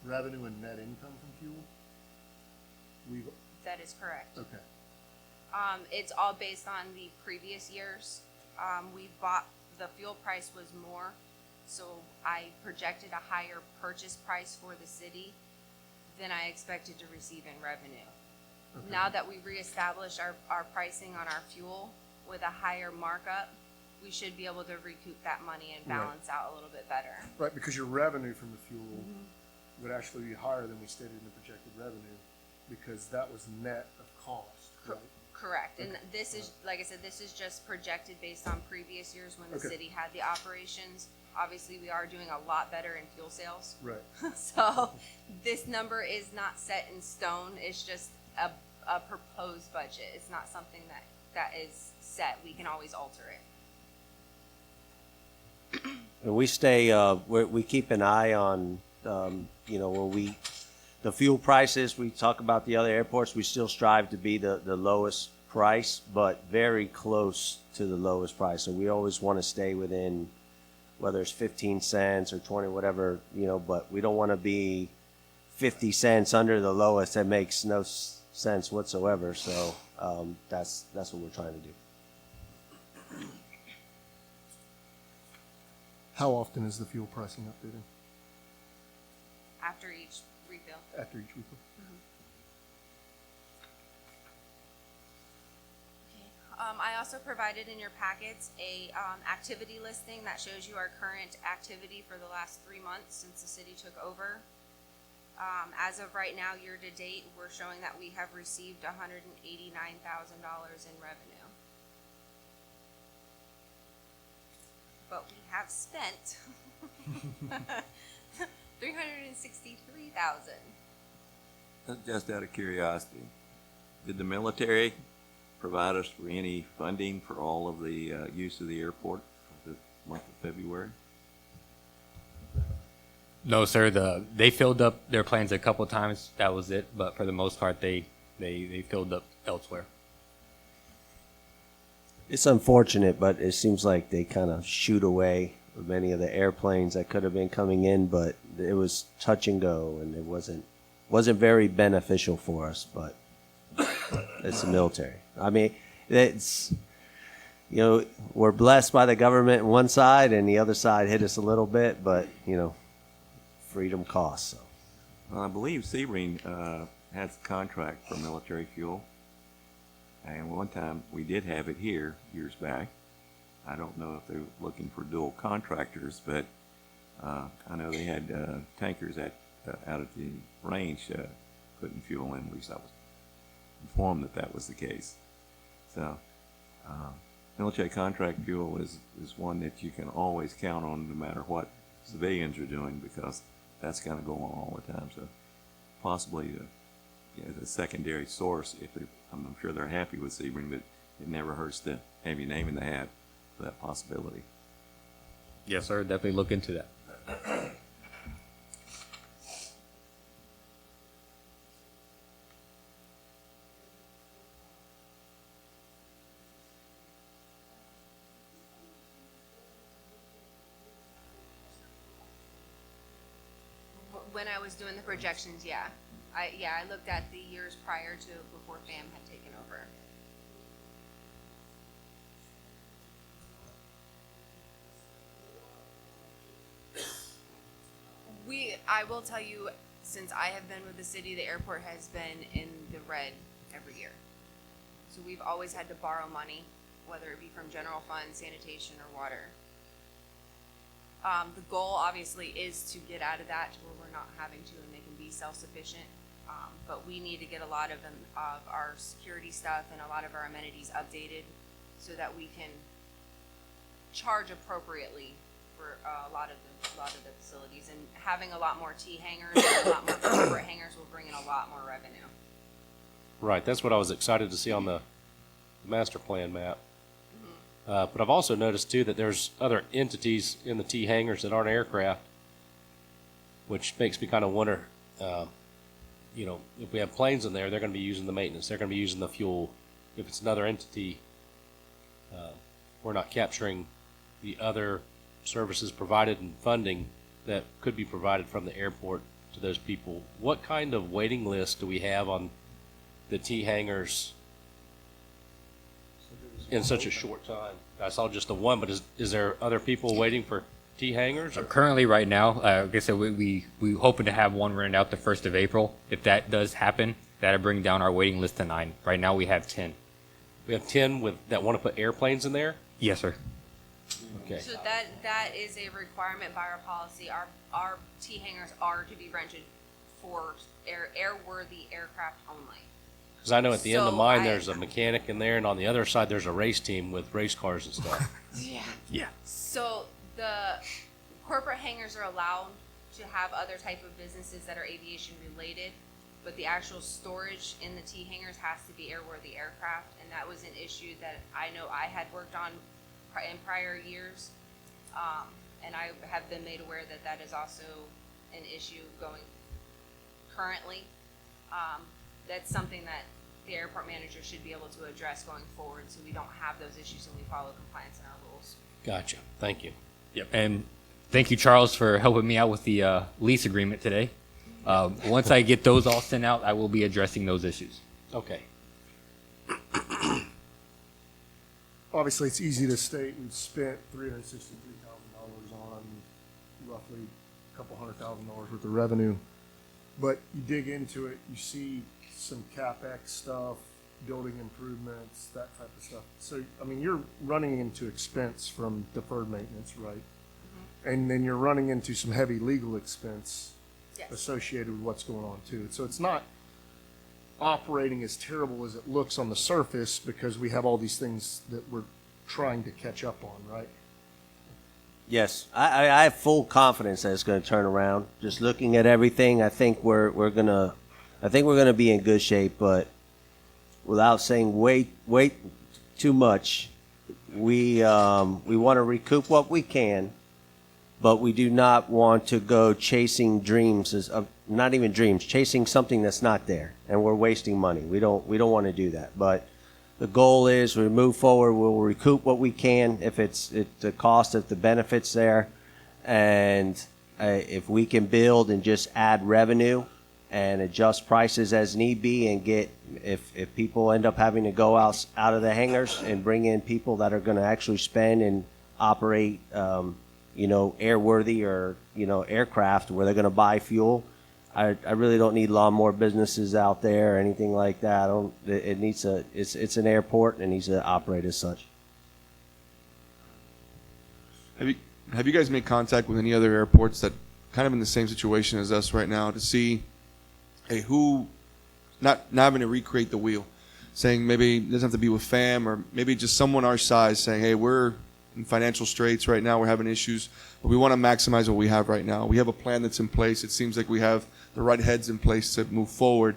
revenue and net income from fuel. That is correct. Okay. It's all based on the previous years. We bought, the fuel price was more, so I projected a higher purchase price for the city than I expected to receive in revenue. Okay. Now that we reestablished our pricing on our fuel with a higher markup, we should be able to recoup that money and balance out a little bit better. Right, because your revenue from the fuel would actually be higher than we stated in the projected revenue, because that was net of cost, right? Correct, and this is, like I said, this is just projected based on previous years when the Okay. city had the operations. Obviously, we are doing a lot better in fuel sales. Right. So this number is not set in stone, it's just a proposed budget. It's not something that is set, we can always alter it. And we stay, we keep an eye on, the fuel prices, we talk about the other airports, we still strive to be the lowest price, but very close to the lowest price. So we always want to stay within, whether it's 15 cents or 20, whatever, but we don't want to be 50 cents under the lowest. That makes no sense whatsoever. So that's what we're trying to do. How often is the fuel pricing updated? After each refill. After each refill? I also provided in your packets a activity listing that shows you our current activity for the last 3 months since the city took over. As of right now, year to date, we're showing that we have received $189,000 in revenue. But we have spent $363,000. Just out of curiosity, did the military provide us for any funding for all of the use of the airport for the month of February? No, sir. They filled up their planes a couple times. That was it. But for the most part, they filled up elsewhere. It's unfortunate, but it seems like they kind of shoot away many of the airplanes that could have been coming in, but it was touch and go, and it wasn't very beneficial for us. But it's the military. I mean, it's we're blessed by the government on one side, and the other side hit us a little bit, but freedom costs. So. Well, I believe Sebring has a contract for military fuel. And one time we did have it here years back. I don't know if they're looking for dual contractors, but I know they had tankers out at the range putting fuel in. At least I was informed that was the case. So military contract fuel is one that you can always count on no matter what civilians are doing, because that's going to go on all the time. So possibly as a secondary source, I'm sure they're happy with Sebring, but it never hurts to have your name in the hat for that possibility. Yes, sir. Definitely look into that. When I was doing the projections, I looked at the years prior to before FAM had taken over. I will tell you, since I have been with the city, the airport has been in the red every year. So we've always had to borrow money, whether it be from general fund, sanitation, or water. The goal obviously is to get out of that to where we're not having to, and they can be self-sufficient. But we need to get a lot of our security stuff and a lot of our amenities updated so that we can charge appropriately for a lot of the facilities. And having a lot more T hangars and a lot more corporate hangars will bring in a lot more revenue. Right, that's what I was excited to see on the master plan map. But I've also noticed too that there's other entities in the T hangars that aren't aircraft, which makes me kind of wonder, if we have planes in there, they're going to be using the maintenance, they're going to be using the fuel. If it's another entity, we're not capturing the other services provided and funding that could be provided from the airport to those people. What kind of waiting list do we have on the T hangars in such a short time? I saw just the one, but is there other people waiting for T hangars? Or? Currently, right now, like I said, we hoping to have one rented out the 1st of April. If that does happen, that'll bring down our waiting list to 9. Right now, we have 10. We have 10 that want to put airplanes in there? Yes, sir. Okay. So that is a requirement by our policy. Our T hangars are to be rented for airworthy aircraft only. Because I know at the end of So mine, I- there's a mechanic in there, and on the other side, there's a race team with race cars and stuff. Yeah. So the corporate hangars are allowed to have other type of businesses that are aviation related, but the actual storage in the T hangars has to be airworthy aircraft, and that was an issue that I know I had worked on in prior years. And I have been made aware that that is also an issue going currently. That's something that the airport manager should be able to address going forward, so we don't have those issues and we follow compliance in our rules. Gotcha. Thank you. Yep. And thank you, Charles, for helping me out with the lease agreement today. Once I get those all sent out, I will be addressing those issues. Okay. Obviously, it's easy to state we've spent $363,000 on roughly a couple $100,000 worth of revenue. But you dig into it, you see some CapEx stuff, building improvements, that type of stuff. So, I mean, you're running into expense from deferred maintenance, right? And then you're running into some heavy legal expense Yes. associated with what's going on too. So it's not operating as terrible as it looks on the surface because we have all these things that we're trying to catch up on, right? Yes, I have full confidence that it's going to turn around. Just looking at everything, I think we're gonna be in good shape. But without saying wait too much, we want to recoup what we can, but we do not want to go chasing dreams not even dreams, chasing something that's not there, and we're wasting money. We don't want to do that. But the goal is we move forward. We'll recoup what we can if it's the cost, if the benefits there, and if we can build and just add revenue and adjust prices as need be, and get if people end up having to go out of the hangars and bring in people that are going to actually spend and operate, airworthy or aircraft where they're going to buy fuel. I really don't need lawnmower businesses out there or anything like that. It's an airport and it needs to operate as such. Have you guys made contact with any other airports that kind of in the same situation as us right now to see, hey, who not having to recreate the wheel, saying maybe it doesn't have to be with FAM or maybe just someone our size saying, hey, we're in financial straits right now, we're having issues, but we want to maximize what we have right now. We have a plan that's in place. It seems like we have the right heads in place to move forward.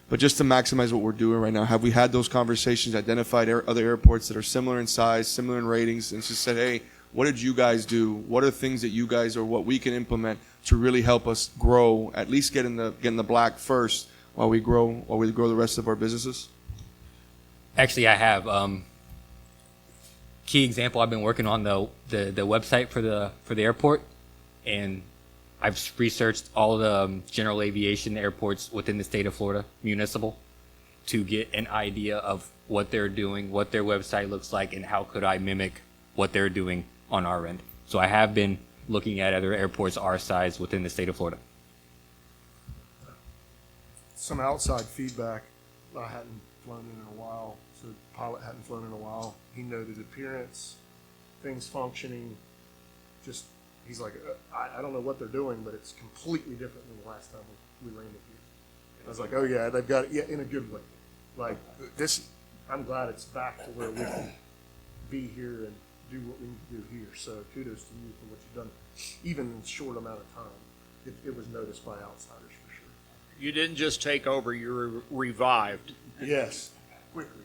But just to maximize what we're doing right now, have we had those conversations, identified other airports that are similar in size, similar in ratings, and just said, hey, what did you guys do? What are things that you guys or what we can implement to really help us grow, at least get in the black first while we grow the rest of our businesses? Actually, I have. Key example, I've been working on the website for the airport, and I've researched all the general aviation airports within the state of Florida, municipal, to get an idea of what they're doing, what their website looks like, and how could I mimic what they're doing on our end. So I have been looking at other airports our size within the state of Florida. Some outside feedback. I hadn't flown in a while, so the pilot hadn't flown in a while. He noted appearance, things functioning. Just he's like, I don't know what they're doing, but it's completely different than the last time we landed here. I was like, oh yeah, they've got it, yeah, in a good way. Like this, I'm glad it's back to where we can be here and do what we need to do here. So kudos to you for what you've done, even in a short amount of time. It was noticed by outsiders for sure. You didn't just take over, you were revived. Yes, quickly.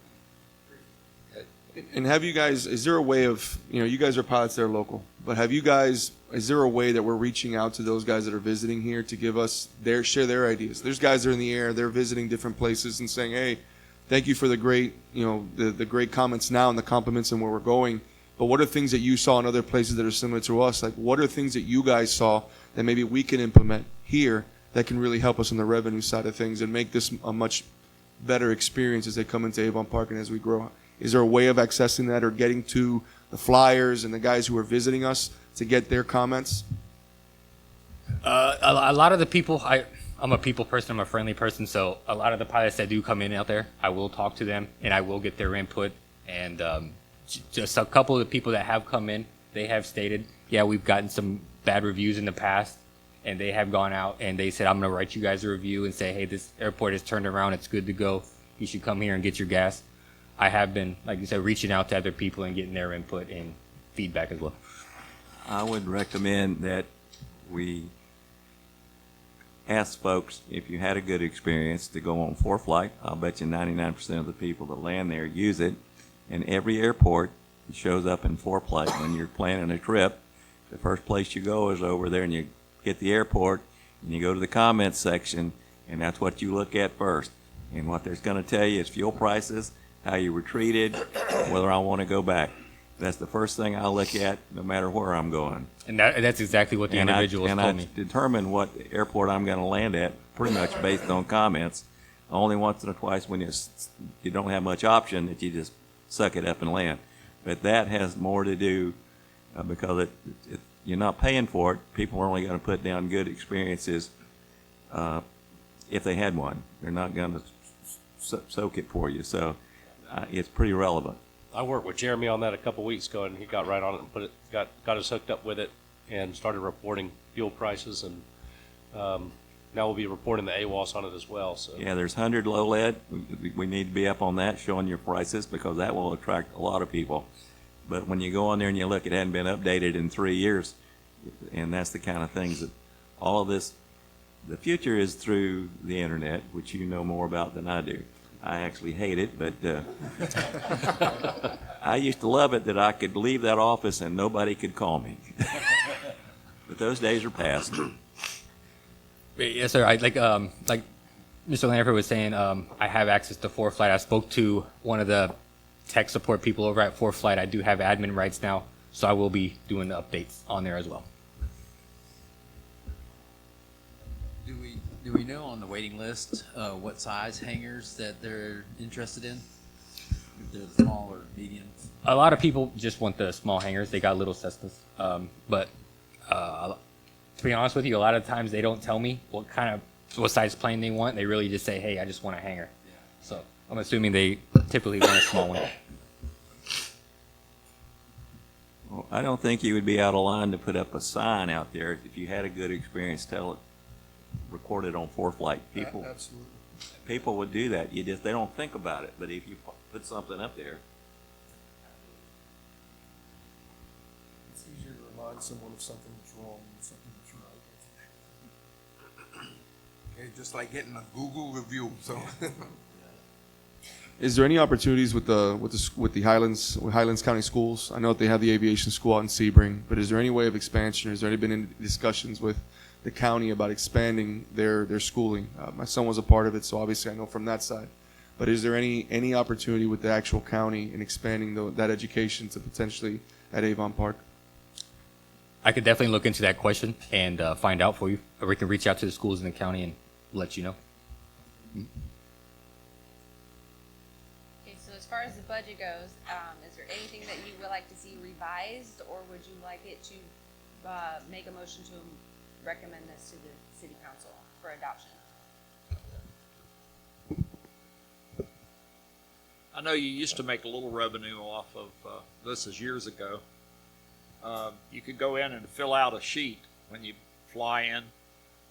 And have you guys, is there a way of, you guys are pilots that are local, but is there a way that we're reaching out to those guys that are visiting here to give us share their ideas? There's guys that are in the air, they're visiting different places and saying, hey, thank you for the great, the great comments now and the compliments and where we're going. But what are things that you saw in other places that are similar to us? Like, what are things that you guys saw that maybe we can implement here that can really help us on the revenue side of things and make this a much better experience as they come into Avon Park and as we grow? Is there a way of accessing that or getting to the flyers and the guys who are visiting us to get their comments? A lot of the people, I'm a people person, I'm a friendly person, so a lot of the pilots that do come in out there, I will talk to them and I will get their input. And just a couple of the people that have come in, they have stated, yeah, we've gotten some bad reviews in the past, and they have gone out and they said, I'm going to write you guys a review and say, hey, this airport has turned around, it's good to go. you should come here and get your gas. I have been, like you said, reaching out to other people and getting their input and feedback as well. I would recommend that we ask folks, if you had a good experience, to go on ForeFlight. I'll bet you 99% of the people that land there use it. And every airport shows up in ForeFlight when you're planning a trip. The first place you go is over there, and you get the airport, and you go to the comments section, and that's what you look at first. And what there's going to tell you is fuel prices, how you were treated, whether I want to go back. That's the first thing I look at, no matter where I'm going. And that's exactly what the individuals told me. I determine what airport I'm going to land at pretty much based on comments. Only once or twice when you don't have much option that you just suck it up and land. But that has more to do because you're not paying for it. People are only going to put down good experiences if they had one. They're not going to soak it for you. So it's pretty relevant. I worked with Jeremy on that a couple weeks ago, and he got right on it and got us hooked up with it and started reporting fuel prices, and now we'll be reporting the AWOS on it as well. So yeah, there's 100 low lead. We need to be up on that, showing your prices, because that will attract a lot of people. But when you go on there and you look, it hadn't been updated in 3 years, and that's the kind of things that all of this. The future is through the internet, which you know more about than I do. I actually hate it, but I used to love it that I could leave that office and nobody could call me. But those days are past. Yes, sir. Like Mr. Lanford was saying, I have access to ForeFlight. I spoke to one of the tech support people over at ForeFlight. I do have admin rights now, so I will be doing the updates on there as well. Do we know on the waiting list what size hangars that they're interested in? If they're small or medium? A lot of people just want the small hangars. They got little Cessnas. But to be honest with you, a lot of times they don't tell me what size plane they want. They really just say, hey, I just want a hangar. Yeah. So I'm assuming they typically want a small one. Well, I don't think you would be out of line to put up a sign out there. If you had a good experience, tell it. Record it on ForeFlight. People would do that. They don't think about it. But if you put something up there, It's easier to remind someone of something that's wrong than something that's right. Okay, just like getting a Google review. So, Is there any opportunities with the Highlands County schools? I know that they have the aviation school out in Sebring, but is there any way of expansion? Has there been any discussions with the county about expanding their schooling? My son was a part of it, so obviously I know from that side. But is there any opportunity with the actual county in expanding that education to potentially at Avon Park? I could definitely look into that question and find out for you. Or we can reach out to the schools in the county and let you know. Okay, so as far as the budget goes, is there anything that you would like to see revised, or would you like it to make a motion to recommend this to the city council for adoption? I know you used to make a little revenue off of this is years ago. You could go in and fill out a sheet when you fly in,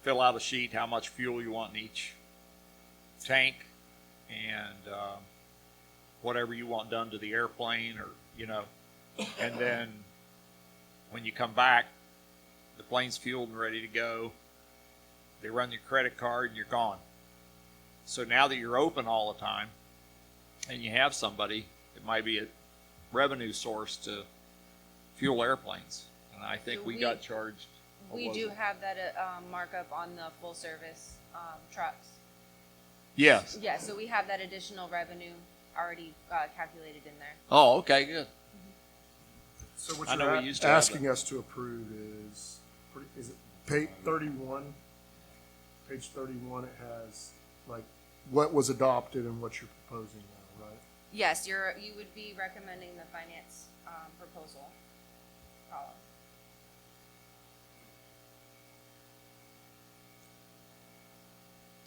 fill out a sheet how much fuel you want in each tank, and whatever you want done to the airplane, or and then when you come back, the plane's fueled and ready to go. They run your credit card and you're gone. So now that you're open all the time and you have somebody, it might be a revenue source to fuel airplanes. And I think So we got charged. We do have that markup on the full service trucks. Yes. Yeah, so we have that additional revenue already calculated in there. Oh, okay, good. So what I know you're we used to have asking us to approve is it page 31? Page 31, it has like what was adopted and what you're proposing now, right? Yes, you would be recommending the finance proposal column.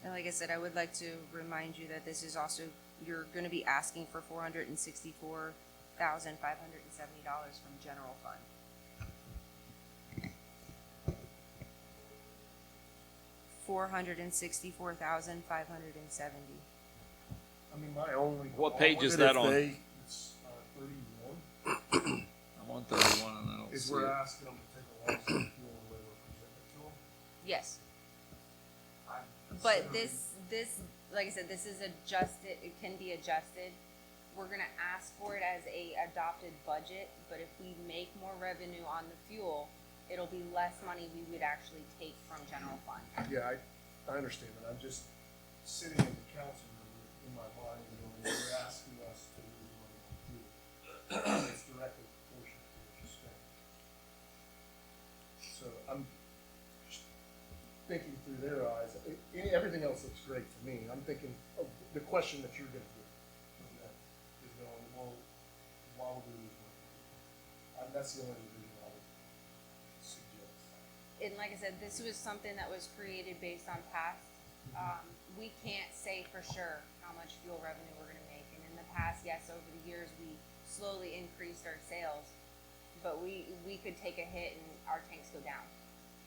And like I said, I would like to remind you that this is also, you're going to be asking for $464,570 from general fund. $464,570. I mean, my only. What qualm page with is it, that if on? It's 31, I'm on 31 and I don't is see we're it. asking them to take a loss of fuel the way we're presenting it to them. Yes. I'm But considering- this, like I said, this is adjusted, it can be adjusted. We're gonna ask for it as a adopted budget, but if we make more revenue on the fuel, it'll be less money we would actually take from general fund. Yeah, I understand, but I'm just sitting in the council room in my mind, you're asking us to lose money on fuel. It's directly proportional to what you spend. So I'm just thinking through their eyes, everything else looks great to me. I'm thinking of the question that you're gonna get from them is going, well, why would we lose money? That's the only reason I would suggest. And like I said, this was something that was created based on past. We can't say for sure how much fuel revenue we're gonna make. And in the past, yes, over the years, we slowly increased our sales, but we could take a hit and our tanks go down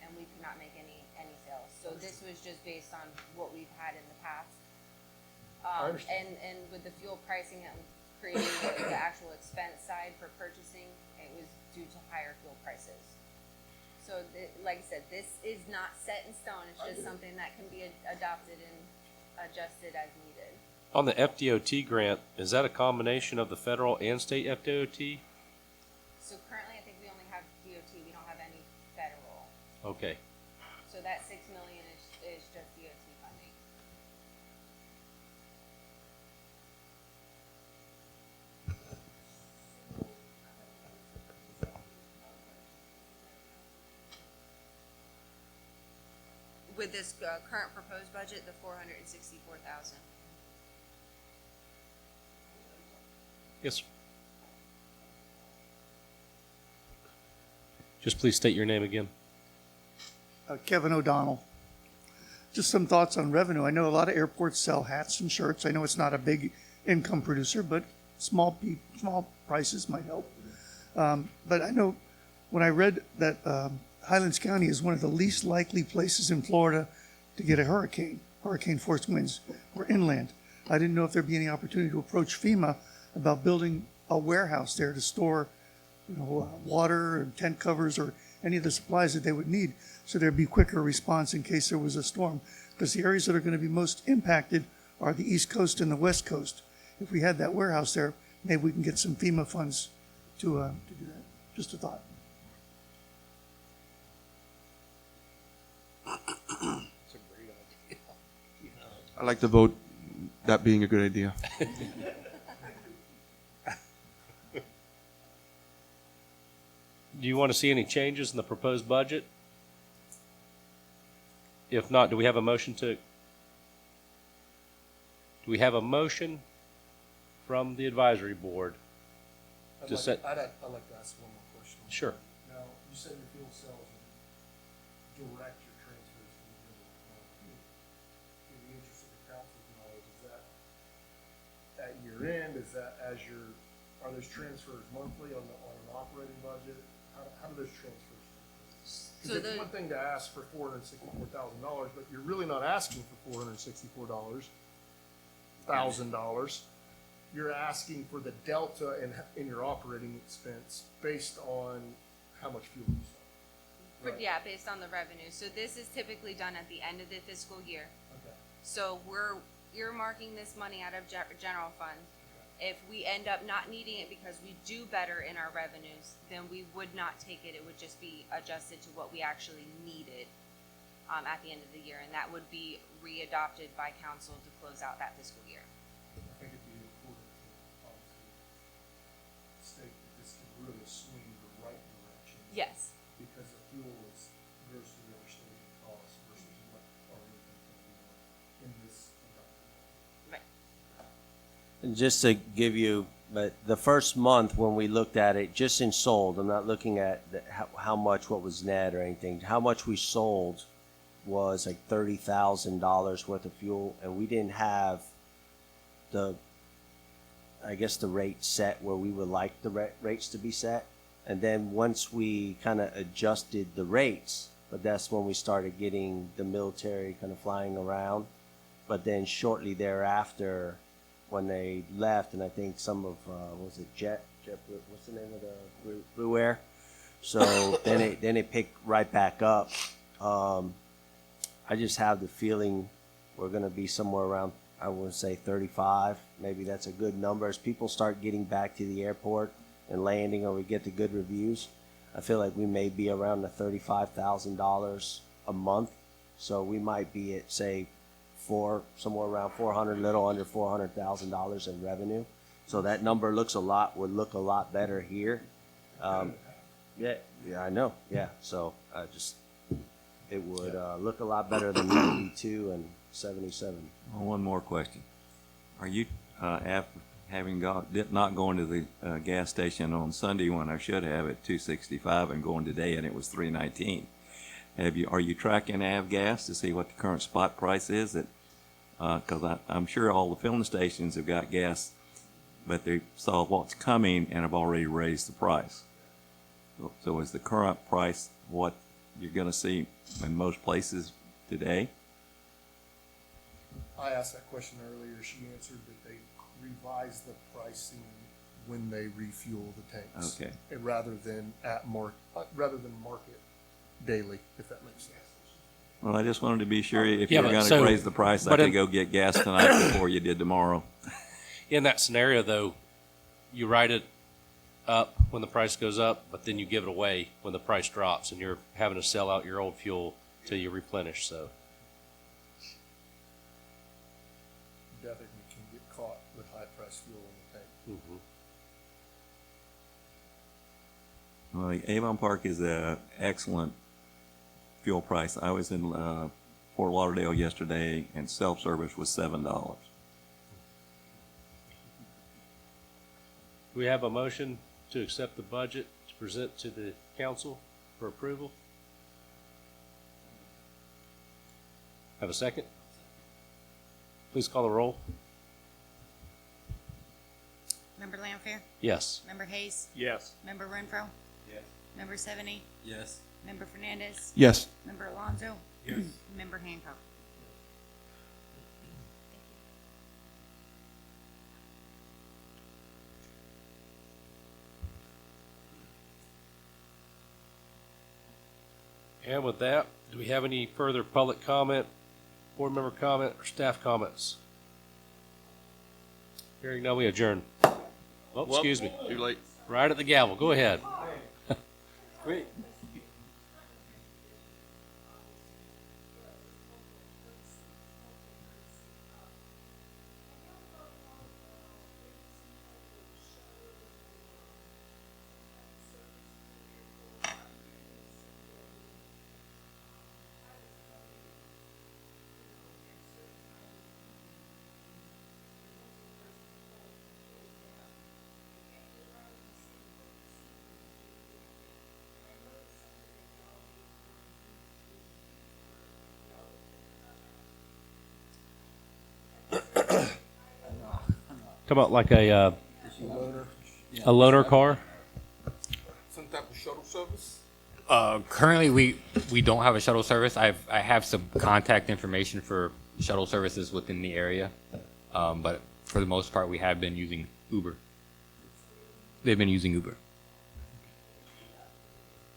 and we could not make any sales. So this was just based on what we've had in the past. I understand. And with the fuel pricing that was created, the actual expense side for purchasing, it was due to higher fuel prices. So, like I said, this is not set in stone. It's just something that can be adopted and adjusted as needed. On the FDOT grant, is that a combination of the federal and state FDOT? So currently, I think we only have DOT. We don't have any federal. Okay. So that $6 million is just DOT funding. With this current proposed budget, the 464,000. Yes, sir. Just please state your name again. Kevin O'Donnell. Just some thoughts on revenue. I know a lot of airports sell hats and shirts. I know it's not a big income producer, but small prices might help. But I know when I read that Highlands County is one of the least likely places in Florida to get a hurricane force winds, or inland. I didn't know if there'd be any opportunity to approach FEMA about building a warehouse there to store, water and tent covers or any of the supplies that they would need, so there'd be quicker response in case there was a storm. Because the areas that are going to be most impacted are the East Coast and the West Coast. If we had that warehouse there, maybe we can get some FEMA funds to do that. Just a thought. It's a great idea. I like to vote that being a good idea. Do you want to see any changes in the proposed budget? If not, do we have a motion from the advisory board? I'd To set- like to ask one more question. Sure. Now, you said your fuel cells and direct your transfers from the general fund. In the interest of the council's knowledge, is that at year end, is that are those transfers monthly on an operating budget? How do those transfers take place? So Because it's one thing to ask for $464,000, but you're really not asking for $464,000. You're asking for the delta in your operating expense based on how much fuel you sell. Right. Yeah, based on the revenue. So this is typically done at the end of the fiscal year. Okay. So we're earmarking this money out of general fund. If we end up not needing it because we do better in our revenues, then we would not take it. It would just be adjusted to what we actually needed at the end of the year, and that would be readopted by council to close out that fiscal year. I think it'd be important to obviously state that this could really swing the right direction. Yes. Because the fuel is grossly overstated cost versus what our income can be in this adopted. Right. And just to give you, but the first month when we looked at it, just in sold, I'm not looking at how much, what was net or anything, how much we sold was like $30,000 worth of fuel, and we didn't have the rate set where we would like the rates to be set. And then once we kind of adjusted the rates, but that's when we started getting the military kind of flying around. But then shortly thereafter, when they left, and I think some of what was it Jet what's the name of the Blue Air? So then it picked right back up. I just have the feeling we're going to be somewhere around, I would say 35. Maybe that's a good number. As people start getting back to the airport and landing, or we get the good reviews, I feel like we may be around the $35,000 a month. So we might be at, say, somewhere around 400, little under $400,000 in revenue. So that number would look a lot better here. Yeah, I know. Yeah, so it would look a lot better than 92 and 77. Well, one more question. Are you, after having not going to the gas station on Sunday when I should have at 265 and going today and it was 319, are you tracking Avgas to see what the current spot price is? Because I'm sure all the filling stations have got gas, but they saw what's coming and have already raised the price. So is the current price what you're going to see in most places today? I asked that question earlier. She answered that they revise the pricing when they refuel the tanks. Okay. And rather than market daily, if that makes sense. Well, I just wanted to be sure if Yeah, you were but going to so- raise the price, I but could in- go get gas tonight before you did tomorrow. In that scenario, though, you write it up when the price goes up, but then you give it away when the price drops, and you're having to sell out your old fuel till you replenish. So, Definitely can get caught with high price fuel in the tank. Well, Avon Park is an excellent fuel price. I was in Fort Lauderdale yesterday, and self-service was $7. we have a motion to accept the budget to present to the council for approval. Have a second? Please call the roll. Member Lanfair? Yes. Member Hayes? Yes. Member Renfro? Yes. Member Seveny? Yes. Member Fernandez? Yes. Member Alonso? Yes. Member Hancock? And with that, do we have any further public comment, board member comment, or staff comments? Hearing none, we adjourn. Oh, excuse me. Too late. Right at the gavel. Go ahead. Great. Talk about like a loaner car. Some type of shuttle service? Currently, we don't have a shuttle service. I have some contact information for shuttle services within the area, but for the most part, we have been using Uber. They've been using Uber.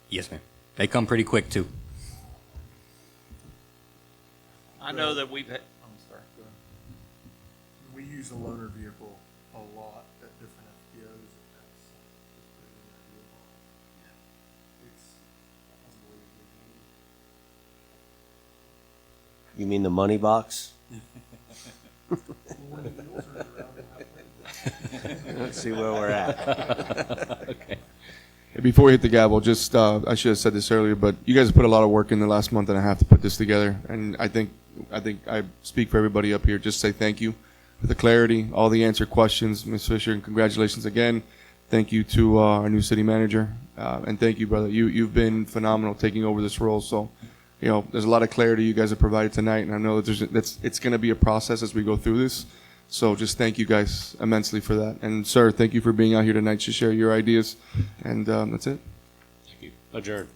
Yes, ma'am. They come pretty quick too. I know that we've had, I'm sorry, go ahead. We use a loaner vehicle a lot at different FPOs. And that's pretty ideal. It's unbelievable. You mean the money box? Let's see where we're at. Okay. Before we hit the gavel, just I should have said this earlier, but you guys have put a lot of work in the last month and a half to put this together, and I think I speak for everybody up here. Just say thank you for the clarity, all the answered questions, Ms. Fisher, and congratulations again. Thank you to our new city manager, and thank you, brother. You've been phenomenal taking over this role. So, you know, there's a lot of clarity you guys have provided tonight, and I know that it's going to be a process as we go through this. So just thank you guys immensely for that. And sir, thank you for being out here tonight to share your ideas. And that's it. Thank you. Adjourn.